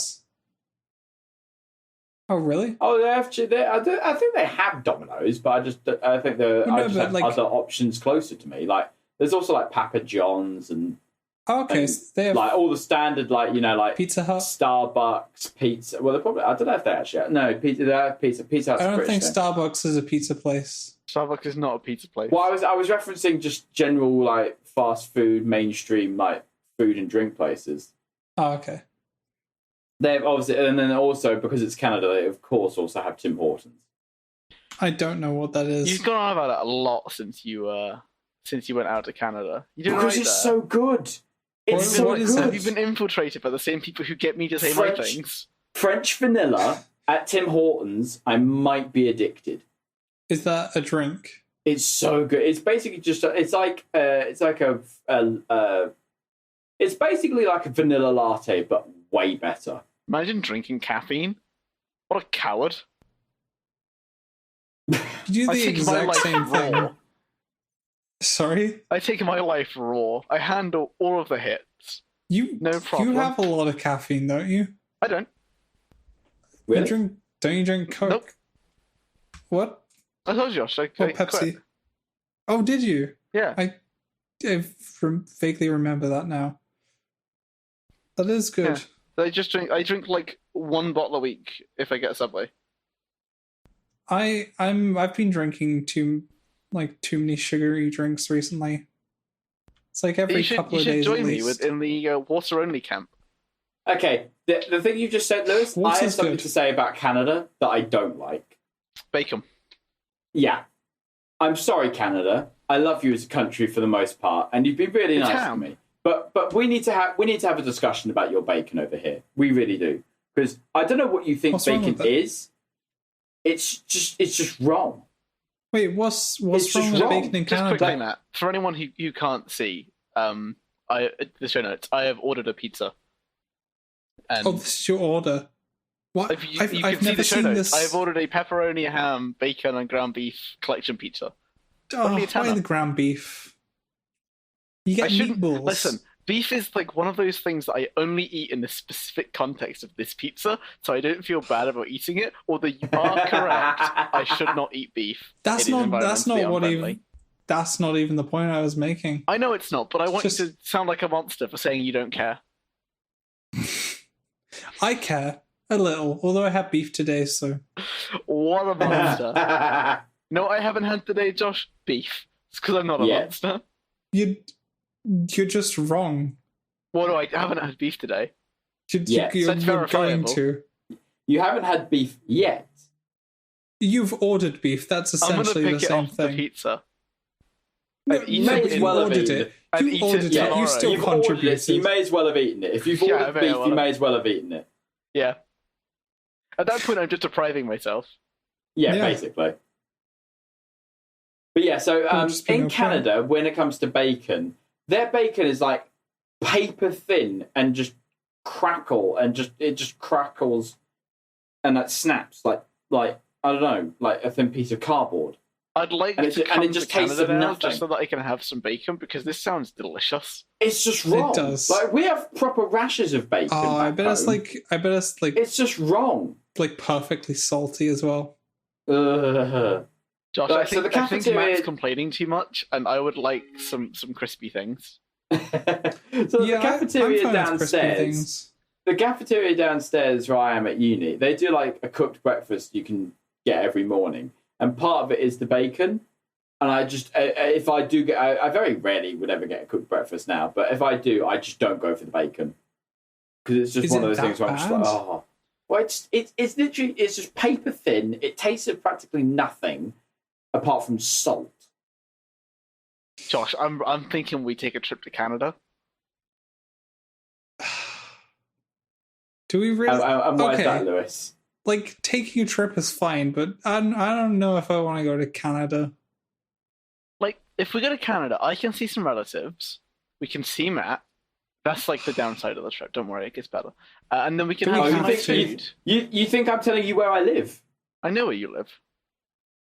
Oh, really? Oh, they have. I think they have Domino's, but I think I just have like, other options closer to me. Like there's also like Papa John's and. Okay, so they have like all the standard, like you know, like Pizza Hut, Starbucks, pizza. Well, they probably. I don't know if they actually have. No, pizza. They have pizza. Pizza Hut's I don't think thing. Starbucks is a pizza place. Starbucks is not a pizza place. Well, I was referencing just general like fast food, mainstream like food and drink places. Oh, okay. They have obviously, and then also because it's Canada, they of course also have Tim Hortons. I don't know what that is. You've gone on about it a lot since you went out to Canada. You didn't because it's so good. It's so good. You've been infiltrated by the same people who get me to say my things. French vanilla at Tim Hortons. I might be addicted. Is that a drink? It's so good. It's basically just it's basically like a vanilla latte, but way better. Imagine drinking caffeine. What a coward! You do the exact same thing. Sorry? I take my life raw. I handle all of the hits. No problem. You have a lot of caffeine, don't you? I don't. Really? Don't you drink Coke? Nope. What? I told you, Josh. I Pepsi. quit. Oh, did you? Yeah. I vaguely remember that now. That is good. I drink like one bottle a week if I get a Subway. I've been drinking too many sugary drinks recently. It's like every couple of days. You should join me in the water only camp. Okay, the thing you just said, Lewis, I have something to say about Canada that I don't like. Bacon. Yeah. I'm sorry, Canada. I love you as a country for the most part, and you've been really nice to me. But we need to have a discussion about your bacon over here. We really do. Because I don't know what you think bacon is. It's just wrong. Wait, what's wrong with bacon in Canada? Just quickly, Matt, for anyone who can't see, the show notes, I have ordered a pizza. And this is your order. What? I've never seen this. I have ordered a pepperoni, ham, bacon, and ground beef collection pizza. Why the ground beef? You get meatballs. Listen, beef is like one of those things that I only eat in the specific context of this pizza, so I don't feel bad about eating it. Although you are correct, I should not eat beef. That's not even the point I was making. I know it's not, but I want you to sound like a monster for saying you don't care. I care a little, although I had beef today, so. What a monster. No, I haven't had today, Josh. Beef. It's because I'm not a monster. You're just wrong. What do I haven't had beef today? You're going to. You haven't had beef yet. You've ordered beef. That's essentially the same thing. The pizza. You may as well have eaten it. You ordered it. You still contributed. You may as well have eaten it. If you've ordered beef, you may as well have eaten it. Yeah. At that point, I'm just depriving myself. Yeah, basically. But yeah, so in Canada, when it comes to bacon, their bacon is like paper thin and just crackle, and it just crackles and that snaps like I don't know, like a thin piece of cardboard. I'd like to come to Canada now just so that I can have some bacon, because this sounds delicious. It's just wrong. It does. Like, we have proper rashers of bacon. Oh, I bet it's like. It's just wrong. Like perfectly salty as well. Josh, I think Matt's complaining too much, and I would like some crispy things. The cafeteria downstairs. The cafeteria downstairs where I am at uni, they do like a cooked breakfast you can get every morning. And part of it is the bacon. And I just, if I do get, I very rarely would ever get a cooked breakfast now. But if I do, I just don't go for the bacon. Because it's just one of those things where I'm just like, oh. Well, it's literally, it's just paper thin. It tastes of practically nothing apart from salt. Josh, I'm thinking we take a trip to Canada. Do we really? And why is that, Lewis? Like, taking a trip is fine, but I don't know if I want to go to Canada. Like, if we go to Canada, I can see some relatives. We can see Matt. That's like the downside of the trip. Don't worry, it gets better. And then we can have food. You think I'm telling you where I live? I know where you live.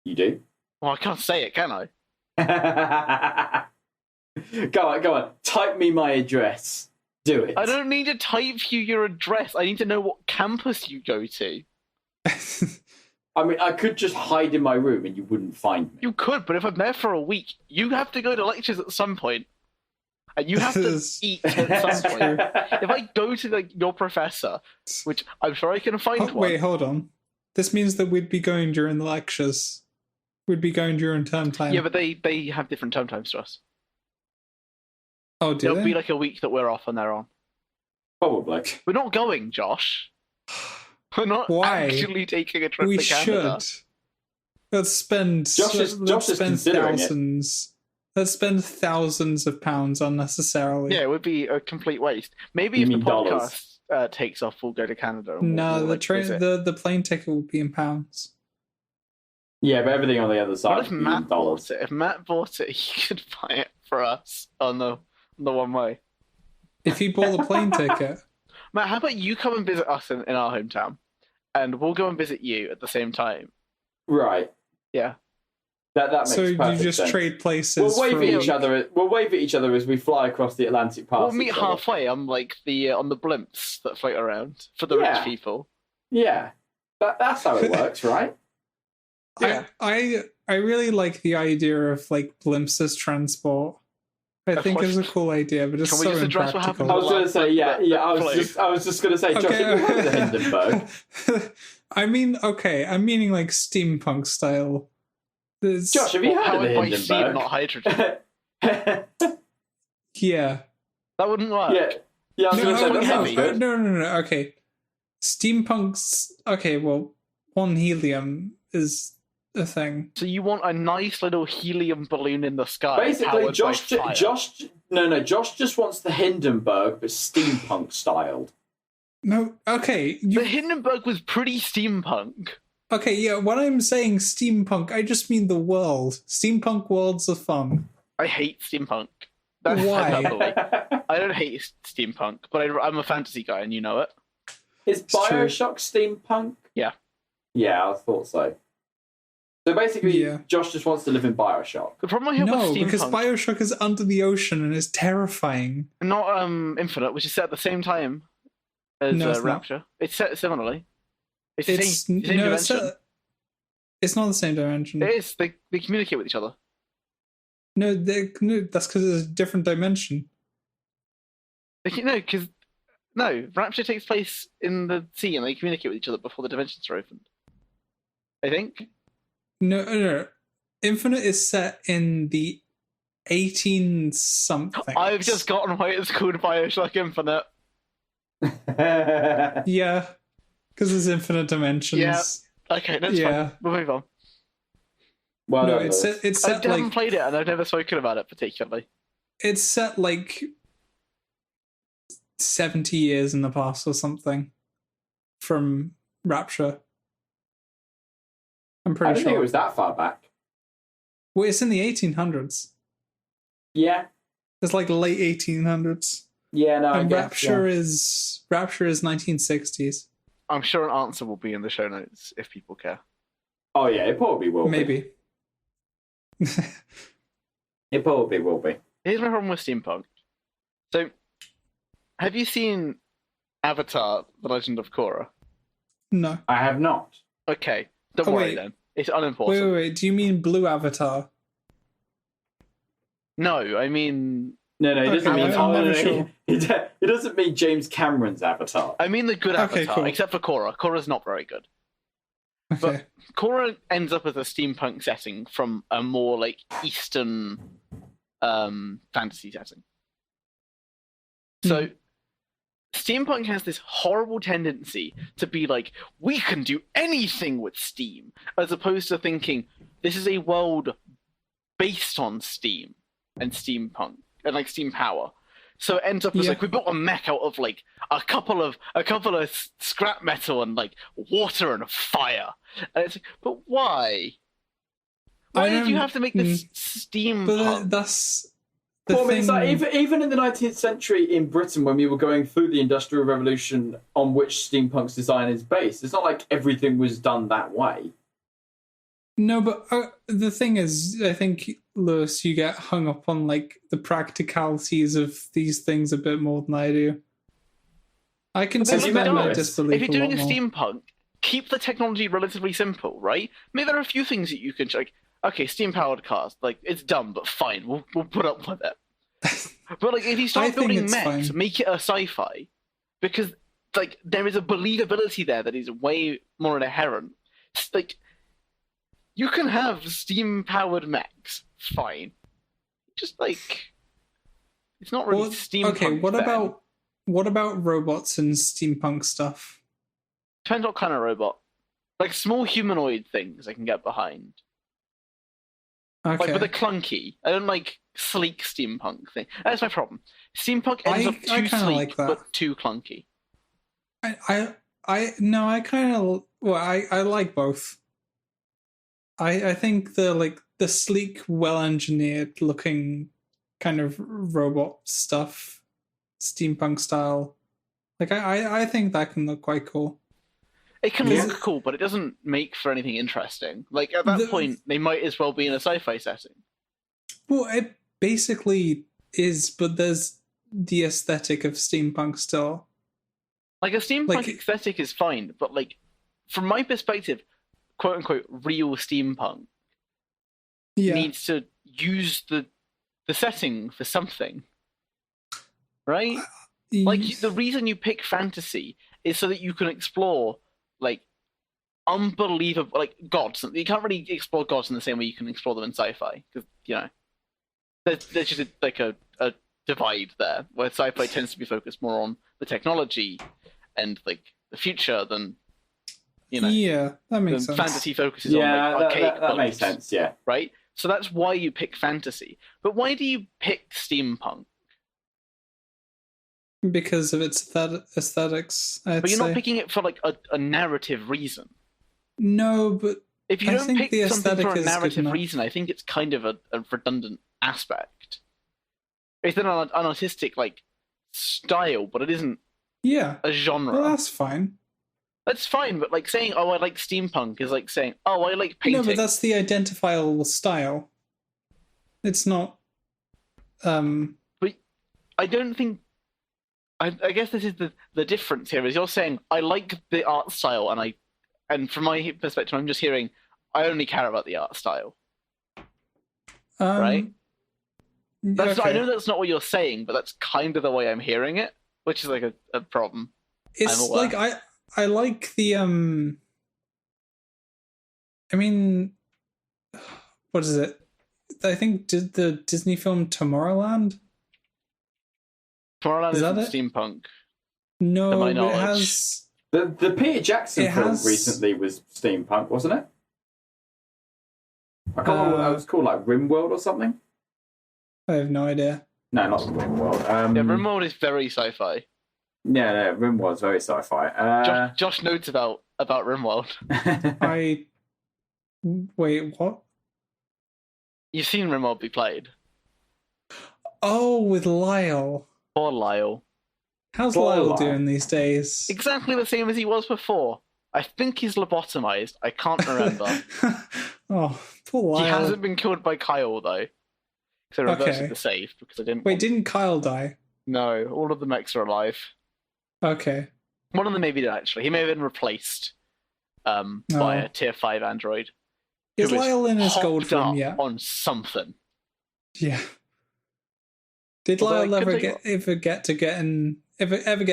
You do? Well, I can't say it, can I? Go on. Type me my address. Do it. I don't need to type you your address. I need to know what campus you go to. I mean, I could just hide in my room and you wouldn't find me. You could, but if I'm there for a week, you have to go to lectures at some point. And you have to eat at some point. If I go to your professor, which I'm sure I can find one. Wait, hold on. This means that we'd be going during the lectures. We'd be going during term time. Yeah, but they have different term times to us. Oh, do It'll be like a week that we're off and they're on. Probably. We're not going, Josh. We're not actually taking a trip to Canada. We should. Let's spend thousands. Let's spend thousands of pounds unnecessarily. Yeah, it would be a complete waste. Maybe if the podcast takes off, we'll go to Canada. No, the plane ticket will be in pounds. Yeah, but everything on the other side. What if Matt bought it? If Matt bought it, he could buy it for us on the one way. If he bought the plane ticket. Matt, how about you come and visit us in our hometown, and we'll go and visit you at the same time. Right. Yeah. That makes perfect sense. So you just trade places. We'll wave at each other. We'll wave at each other as we fly across the Atlantic past. We'll meet halfway on like on the blimps that float around for the rich people. Yeah, that's how it works, right? Yeah. I really like the idea of like blimps as transport. I think it's a cool idea, but it's so impractical. I was going to say, yeah. I was just going to say, Josh, have you heard of the Hindenburg? I'm meaning like steampunk style. Josh, have you heard of the Hindenburg? Steam, not hydrogen. Yeah. That wouldn't work. Yeah. I was going to say, that sounds good. No. Okay. Steampunk's... Okay, well, one helium is a thing. So you want a nice little helium balloon in the sky? Basically, Josh just wants the Hindenburg, but steampunk styled. No, okay. The Hindenburg was pretty steampunk. Okay, yeah, when I'm saying steampunk, I just mean the world. Steampunk worlds are fun. I hate steampunk. That's Why? I don't hate steampunk, but I'm a fantasy guy, and you know it. Is BioShock steampunk? Yeah. Yeah, I thought so. So basically, Josh just wants to live in BioShock. The problem I have with steampunk... because BioShock is under the ocean and is terrifying. Not Infinite, which is set at the same time as Rapture. It's set similarly. It's the same dimension. It's not the same dimension. It is. They communicate with each other. No, that's because it's a different dimension. Rapture takes place in the sea and they communicate with each other before the dimensions are opened. I think. No. Infinite is set in the 18-something. I've just gotten why it's called BioShock Infinite. Yeah, because there's infinite dimensions. Yeah. Okay, that's fine. We'll move on. Well, no, it's set I haven't played it and I've never spoken about it particularly. It's set like 70 years in the past or something from Rapture. I'm pretty sure. I didn't think it was that far back. Well, it's in the 1800s. Yeah. It's like late 1800s. Yeah, no, and I guess, Rapture is 1960s. I'm sure an answer will be in the show notes if people care. Oh yeah, it probably will. Maybe. It probably will be. Here's my problem with steampunk. So, have you seen Avatar: The Legend of Korra? No, I have not. Okay, don't worry then. It's unimportant. Wait. Do you mean Blue Avatar? No, I mean... No, he doesn't mean... He doesn't mean James Cameron's Avatar. I mean the good Avatar, cool. Except for Korra. Korra's not very good. Okay. But Korra ends up as a steampunk setting from a more, like, Eastern fantasy setting. So, steampunk has this horrible tendency to be like, we can do anything with steam, as opposed to thinking, this is a world based on steam and steampunk and like steam power. So it ends up as like we built a mech out of like a couple of scrap metal and like water and fire. And it's like, but why? Why did you have to make this steampunk? But that's it's like even in the 19th century in Britain, when we were going through the Industrial Revolution on which steampunk's design is based, it's not like everything was done that way. No, but the thing is, I think, Lewis, you get hung up on like the practicalities of these things a bit more than I do. I can suspend my disbelief. If you're doing a steampunk, keep the technology relatively simple, right? Maybe there are a few things that you can like. Okay, steam-powered cars, like, it's dumb, but fine, we'll put up with it. But, like, if you start building mechs, make it a sci-fi, because, like, there is a believability there that is way more inherent. It's, like, you can have steam-powered mechs, fine. Just, like, it's not really steampunk. Okay, what about robots and steampunk stuff? Depends what kind of robot. Like, small humanoid things I can get behind. Okay. Like, but they're clunky. I don't like sleek steampunk thing. That's my problem. Steampunk ends up too sleek, like but too clunky. I like both. I think the sleek, well-engineered looking kind of robot stuff, steampunk style. Like, I think that can look quite cool. It can look cool, but it doesn't make for anything interesting. Like, at that point, they might as well be in a sci-fi setting. Well, it basically is, but there's the aesthetic of steampunk still. Like, a steampunk aesthetic is fine, but, like, from my perspective, quote-unquote, real steampunk needs to use the the setting for something, right? Like, the reason you pick fantasy is so that you can explore, like, unbelievable, like, gods. You can't really explore gods in the same way you can explore them in sci-fi, because, there's just a divide there, where sci-fi tends to be focused more on the technology and, like, the future than, Yeah, that makes sense. Fantasy focuses on, like, archaic that makes sense, yeah. Right? So that's why you pick fantasy. But why do you pick steampunk? Because of its aesthetics, But you're not picking it for, like, a narrative reason. No, but if you don't pick something for a narrative reason, I think it's kind of a redundant aspect. It's an artistic, like, style, but it isn't a genre. Well, that's fine. That's fine, but, like, saying, oh, I like steampunk is like saying, oh, I like painting. No, but that's the identifiable style. It's not... But I don't think... I guess this is the difference here, is you're saying, I like the art style, and from my perspective, I'm just hearing, I only care about the art style. Right? Okay. I know that's not what you're saying, but that's kind of the way I'm hearing it, which is, like, a problem. It's like, I like the, I mean, what is it? I think, did the Disney film Tomorrowland? Tomorrowland isn't steampunk. No, but it has... The Peter Jackson film recently was steampunk, wasn't it? I can't remember what it was called, like RimWorld or something? I have no idea. No, not RimWorld. Yeah, RimWorld is very sci-fi. Yeah, RimWorld's very sci-fi. Josh notes about RimWorld. Wait, what? You've seen RimWorld be played. Oh, with Lyle. Poor Lyle. How's Lyle doing these days? Exactly the same as he was before. I think he's lobotomized. I can't remember. Oh, poor Lyle. He hasn't been killed by Kyle, though. So I reversed the save, because I didn't... Wait, didn't Kyle die? No, all of the mechs are alive. Okay. One of them maybe did, actually. He may have been replaced by a tier 5 android. Is Lyle in his gold room yet? On something. Yeah. Did Lyle ever get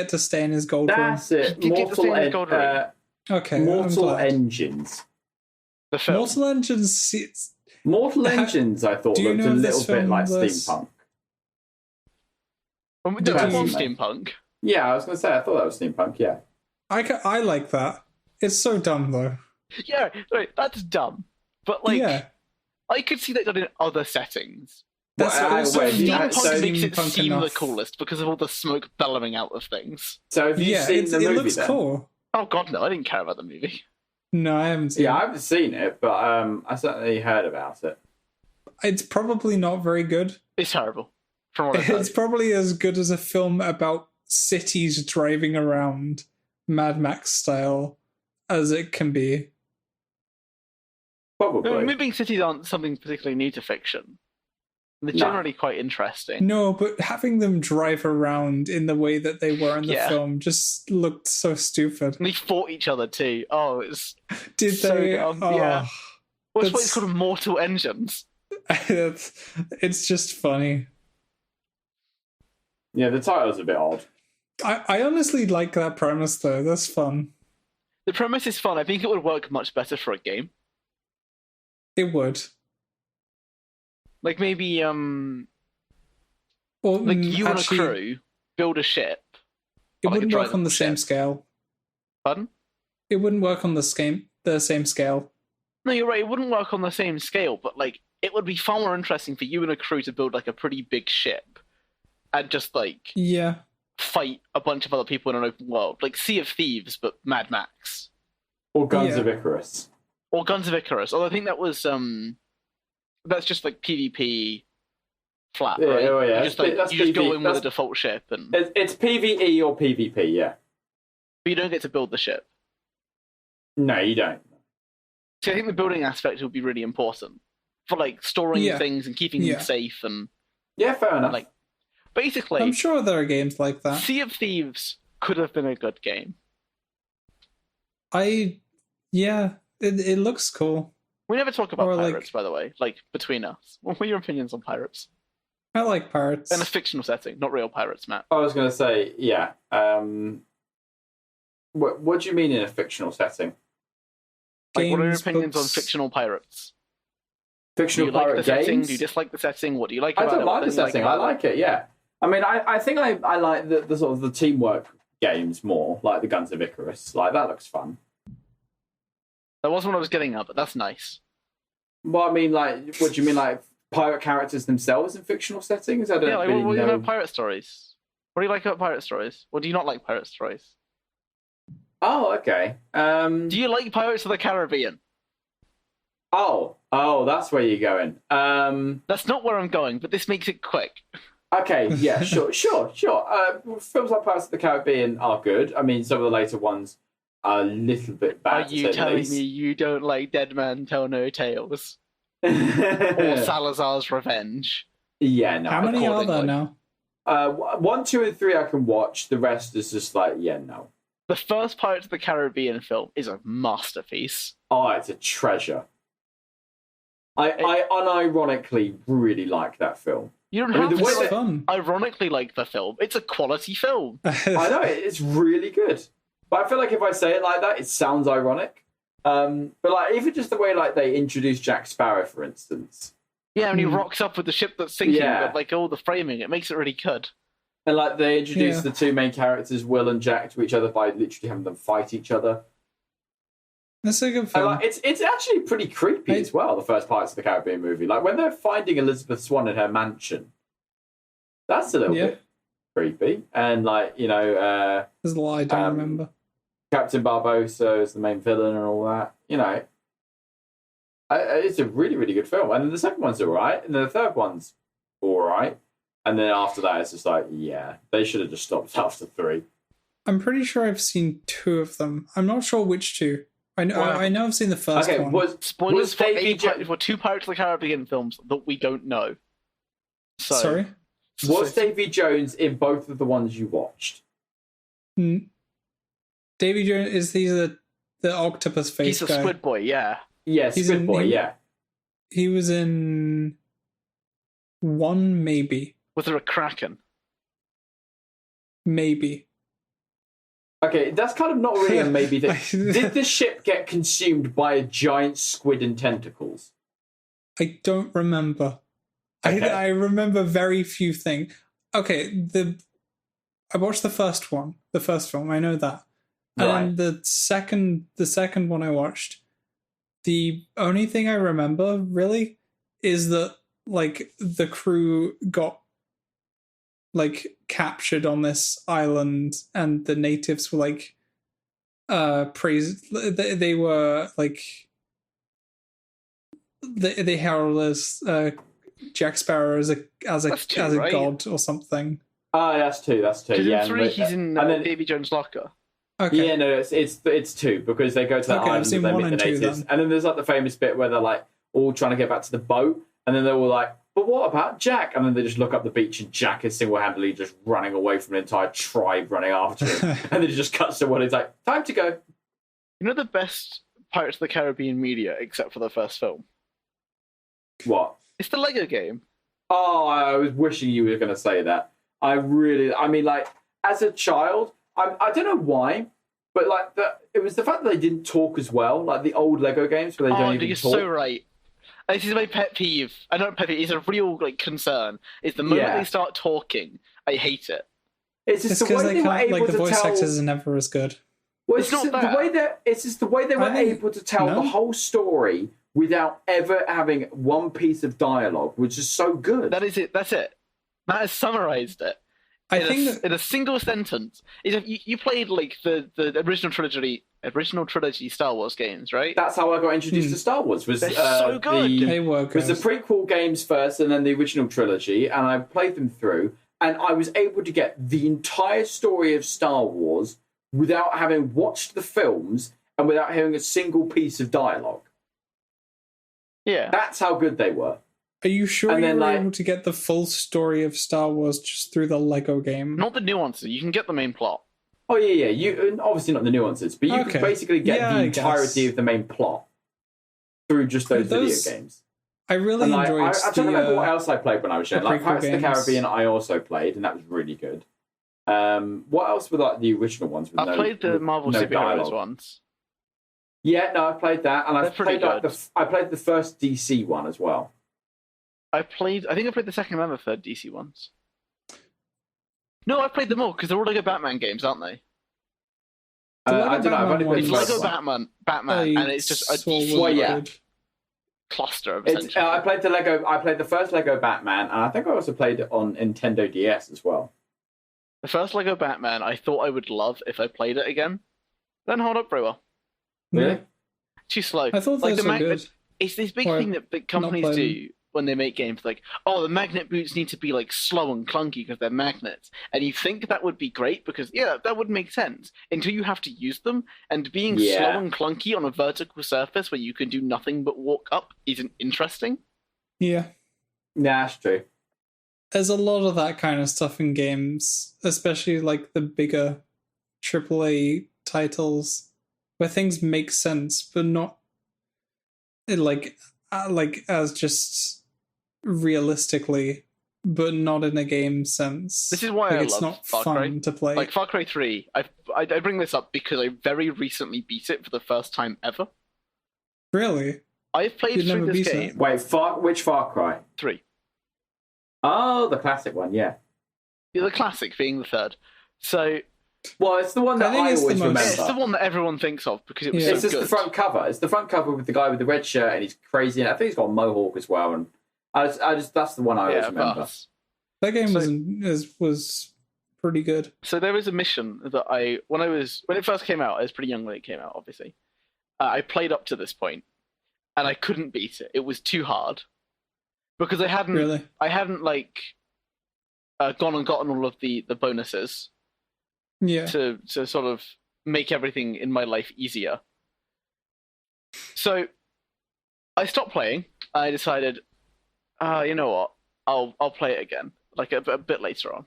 to stay in his gold room? That's it. Mortal Engines. The film. Mortal Engines. Mortal Engines, I thought, looked a little bit like steampunk. Did that want steampunk? Yeah, I was going to say, I thought that was steampunk, yeah. I like that. It's so dumb, though. Yeah, right, that's dumb. But, like, I could see that done in other settings. Steampunk makes it seem the coolest because of all the smoke bellowing out of things. So have you seen the movie, it looks cool. Oh, God, no, I didn't care about the movie. No, I haven't seen it. Yeah, I haven't seen it, but I certainly heard about it. It's probably not very good. It's terrible. From what I've heard. It's probably as good as a film about cities driving around, Mad Max style, as it can be. Probably. Moving cities aren't something particularly new to fiction. They're generally quite interesting. No, but having them drive around in the way that they were in the film just looked so stupid. And they fought each other too. Oh, it's Did so they? Dumb. Oh, yeah. What's why it's called Mortal Engines? It's just funny. Yeah, the title's a bit odd. I honestly like that premise, though. That's fun. The premise is fun. I think it would work much better for a game. It would. Like maybe, like you and a crew build a ship. It wouldn't work on the same scale. Pardon? It wouldn't work on the same scale. No, you're right. It wouldn't work on the same scale, but like it would be far more interesting for you and a crew to build like a pretty big ship and just like fight a bunch of other people in an open world, like Sea of Thieves, but Mad Max. Or Guns of Icarus. Or Guns of Icarus. Although I think that was that's just like PvP flat, right? Oh, yeah. You just go in with a default ship, and it's PvE or PvP, yeah. But you don't get to build the ship. No, you don't. So I think the building aspect would be really important for like storing things and keeping them safe and fair enough. Like basically, I'm sure there are games like that. Sea of Thieves could have been a good game. It looks cool. We never talk about pirates, by the way, like between us. What were your opinions on pirates? I like pirates. In a fictional setting, not real pirates, Matt. I was going to say, yeah. What do you mean in a fictional setting? Like, what are your opinions on fictional pirates? Fictional pirate games? Setting? Do you dislike the setting? What do you like about it? I don't like the setting. I like it, yeah. I mean, I think I like the sort of the teamwork games more, like the Guns of Icarus. Like, that looks fun. That wasn't what I was getting at, but that's nice. Well, I mean, like, what do you mean, like, pirate characters themselves in fictional settings? I don't yeah, like, really what do you know. about pirate stories? What do you like about pirate stories? What do you not like pirate stories? Oh, okay. Do you like Pirates of the Caribbean? Oh, that's where you're going. That's not where I'm going, but this makes it quick. Okay, yeah, sure. Films like Pirates of the Caribbean are good. I mean, some of the later ones are a little bit bad. Are you telling me you don't like Dead Man Tell No Tales? Or Salazar's Revenge? Yeah, no. How many are there now? 1, 2, and 3 I can watch. The rest is just like, yeah, no. The first Pirates of the Caribbean film is a masterpiece. Oh, it's a treasure. I unironically really like that film. You don't have to ironically like the film. It's a quality film. I know, it's really good. But I feel like if I say it like that, it sounds ironic. But like even just the way like they introduce Jack Sparrow, for instance. Yeah, and he rocks up with the ship that's sinking, but like all the framing, it makes it really good. And like they introduce the two main characters, Will and Jack, to each other by literally having them fight each other. That's a good film. And, like, it's actually pretty creepy as well, the first Pirates of the Caribbean movie. Like when they're finding Elizabeth Swann in her mansion, that's a little bit creepy. And like, you know, there's a lot I don't remember. Captain Barbossa is the main villain and all that. You know, it's a really, really good film. And then the second one's all right, and then the third one's all right. And then after that, it's just like, yeah, they should have just stopped after 3. I'm pretty sure I've seen 2 of them. I'm not sure which 2. I know I've seen the first one. Spoilers for 2 Pirates of the Caribbean films that we don't know. So, sorry? Was Davy Jones in both of the ones you watched? Davy Jones, he's the octopus face guy. He's a squid boy, yeah. Yeah, squid boy, yeah. He was in 1, maybe. Was there a kraken? Maybe. Okay, that's kind of not really a maybe thing. Did the ship get consumed by a giant squid and tentacles? I don't remember. Okay. I remember very few things. Okay, I watched the first one, the first film. I know that. Right. And the second one I watched, the only thing I remember really is that like the crew got like captured on this island, and the natives were like praised. They were like they heralded Jack Sparrow as a god or something. Oh, that's 2. Yeah, 3, he's in Davy Jones' locker. Okay. Yeah, no, it's 2 because they go to that island and they meet the natives, and then there's like the famous bit where they're like all trying to get back to the boat, and then they're all like, "But what about Jack?" And then they just look up the beach, and Jack is single-handedly just running away from an entire tribe running after him, and then it just cuts to one. He's like, "Time to go." You know the best Pirates of the Caribbean media, except for the first film? What? It's the Lego game. Oh, I was wishing you were going to say that. I mean, like, as a child, I don't know why, but like it was the fact that they didn't talk as well, like the old Lego games where they don't even talk. You're so right. This is my pet peeve. I don't pet peeve. It's a real like concern. Is the moment they start talking, I hate it. It's just the way they were able to tell. The voice actors are never as good. Well, it's not that. It's just the way they were able to tell the whole story without ever having one piece of dialogue, which is so good. That is it. That's it. That has summarized it. I think in a single sentence. You played like the original trilogy Star Wars games, right? That's how I got introduced to Star Wars. They're so good. Was the prequel games first, and then the original trilogy, and I played them through, and I was able to get the entire story of Star Wars without having watched the films and without hearing a single piece of dialogue. Yeah, that's how good they were. Are you sure you were able to get the full story of Star Wars just through the Lego game? Not the nuances. You can get the main plot. Oh, yeah. You obviously not the nuances, but you can basically get the entirety of the main plot through just those video games. I really enjoyed. I don't remember what else I played when I was young. Like Pirates of the Caribbean, I also played, and that was really good. What else were like the original ones? I played the Marvel Superheroes ones. Yeah, no, I played that, and I played the first DC one as well. I think I played the second and the third DC ones. No, I played them all because they're all Lego Batman games, aren't they? I don't know. I've only played Lego Batman, and it's just a DC cluster of essentially. I played the first Lego Batman, and I think I also played it on Nintendo DS as well. The first Lego Batman, I thought I would love if I played it again. Then hold up very well. Really? Too slow. I thought like the good. It's this big thing that big companies do when they make games. Like, oh, the magnet boots need to be like slow and clunky because they're magnets, and you think that would be great because that would make sense until you have to use them. And being slow and clunky on a vertical surface where you can do nothing but walk up isn't interesting. Yeah, that's true. There's a lot of that kind of stuff in games, especially like the bigger AAA titles, where things make sense, but not like as just realistically, but not in a game sense. This is why I it's love not Far fun Cry. to play. Like Far Cry 3, I bring this up because I very recently beat it for the first time ever. Really? I've played through this game. Wait, which Far Cry? 3. Oh, the classic one, yeah. The classic being the third. So, well, it's the one that I always remember. It's the one that everyone thinks of because it was so good. The front cover. It's the front cover with the guy with the red shirt and he's crazy. And I think he's got a mohawk as well. And that's the one I always remember. That game was pretty good. So there was a mission that when it first came out, I was pretty young when it came out, obviously. I played up to this point, and I couldn't beat it. It was too hard because I hadn't gone and gotten all of the bonuses. Yeah. To sort of make everything in my life easier. So I stopped playing. I decided, you know what? I'll play it again, like a bit later on.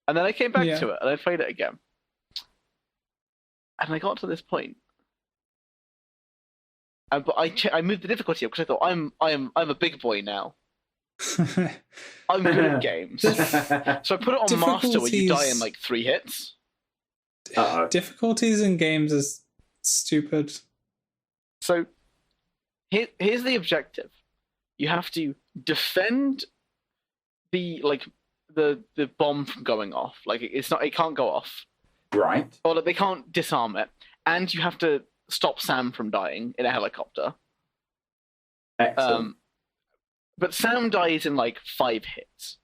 And then I came back to it and I played it again. And I got to this point. But I moved the difficulty up because I thought I'm a big boy now. I'm good at games. So I put it on Master where you die in like 3 hits. Uh-oh. Difficulties in games is stupid. So here's the objective: you have to defend the bomb from going off. Like it can't go off, right? Or like, they can't disarm it, and you have to stop Sam from dying in a helicopter. Excellent. But Sam dies in like 5 hits,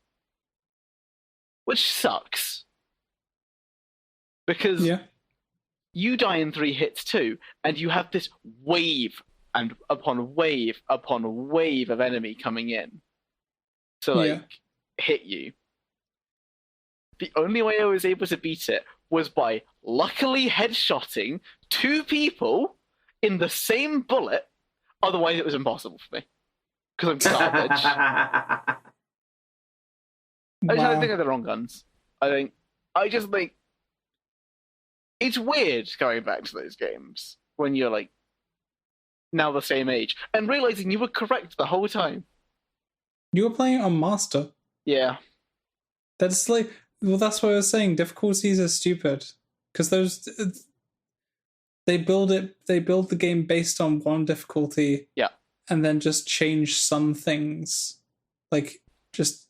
which sucks. Because you die in 3 hits too, and you have this wave and upon wave upon wave of enemy coming in to hit you. The only way I was able to beat it was by luckily headshotting 2 people in the same bullet. Otherwise, it was impossible for me because I'm garbage. I just think they're the wrong guns. I just think. It's weird going back to those games when you're like now the same age and realizing you were correct the whole time. You were playing on Master. Yeah. That's like, well, that's what I was saying. Difficulties are stupid because they build the game based on one difficulty. Yeah. And then just change some things, like just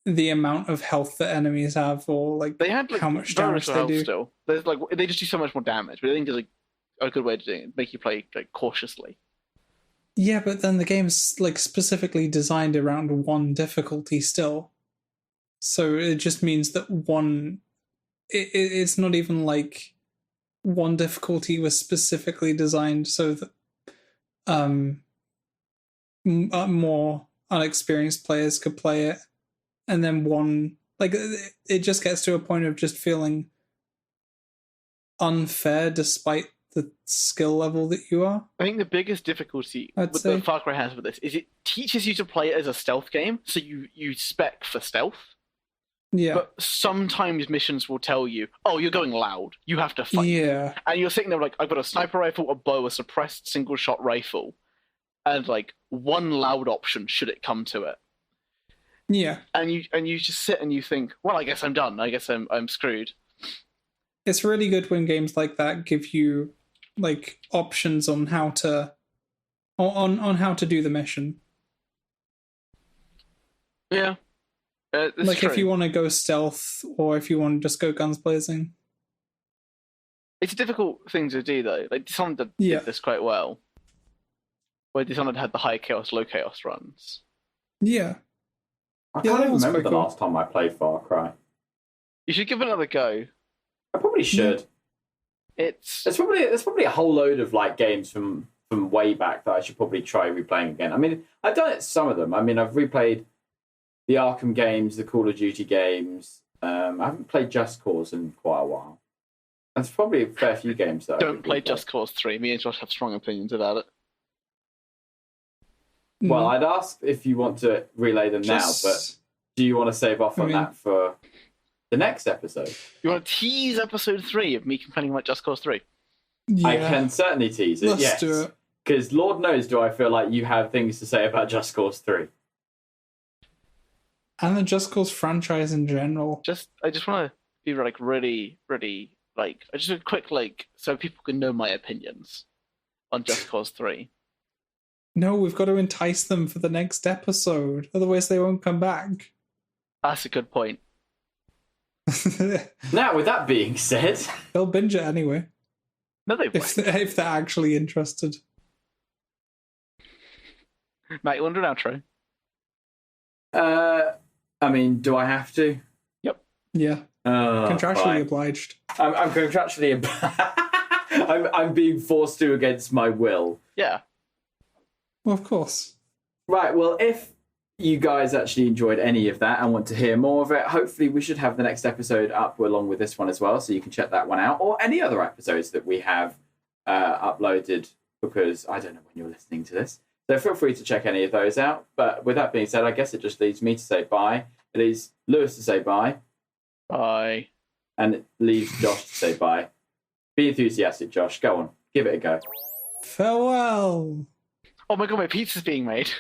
the amount of health that enemies have, or like they had how much damage they do. Still, there's like they just do so much more damage. But I think there's like a good way to do it, make you play like cautiously. Yeah, but then the game's like specifically designed around one difficulty still, so it just means that it's not even like one difficulty was specifically designed so that more unexperienced players could play it. And then it just gets to a point of just feeling unfair despite the skill level that you are. I think the biggest difficulty that Far Cry has with this is it teaches you to play it as a stealth game, so you spec for stealth. Yeah. But sometimes missions will tell you, oh, you're going loud, you have to fight. Yeah. And you're sitting there like, I've got a sniper rifle, a bow, a suppressed single-shot rifle. and like one loud option should it come to it. Yeah. And you just sit and you think, well, I guess I'm done. I guess I'm screwed. It's really good when games like that give you like options on how to how to do the mission. Yeah. Like true. If you want to go stealth or if you want to just go guns blazing. It's a difficult thing to do though. Like Dishonored did this quite well. Where Dishonored had the high chaos, low chaos runs. Yeah. I can't even remember the last time I played Far Cry. You should give it another go. I probably should. There's probably a whole load of like games from way back that I should probably try replaying again. I mean, I've done it some of them. I mean, I've replayed the Arkham games, the Call of Duty games. I haven't played Just Cause in quite a while. There's probably a fair few games that don't play Just Cause 3. Me and Josh have strong opinions about it. Well, I'd ask if you want to relay them now, but do you want to save off on that for the next episode? You want to tease episode 3 of me complaining about Just Cause 3? Yeah. I can certainly tease it, Let's do it. Because Lord knows do I feel like you have things to say about Just Cause 3. And the Just Cause franchise in general. I just want to be like really, really like just a quick like so people can know my opinions on Just Cause 3. No, we've got to entice them for the next episode. Otherwise they won't come back. That's a good point. Now, with that being said... They'll binge it anyway. No, they won't. If they're actually interested. Matt, you want to do an outro? I mean, do I have to? Yep. Yeah. Contractually obliged. I'm contractually... I'm being forced to against my will. Yeah. Well, of course. Right, well, if you guys actually enjoyed any of that and want to hear more of it, hopefully we should have the next episode up along with this one as well, so you can check that one out, or any other episodes that we have uploaded, because I don't know when you're listening to this. So feel free to check any of those out. But with that being said, I guess it just leaves me to say bye. It leaves Lewis to say bye. Bye. And it leaves Josh to say bye. Be enthusiastic, Josh. Go on. Give it a go. Farewell. Oh my god, my pizza's being made.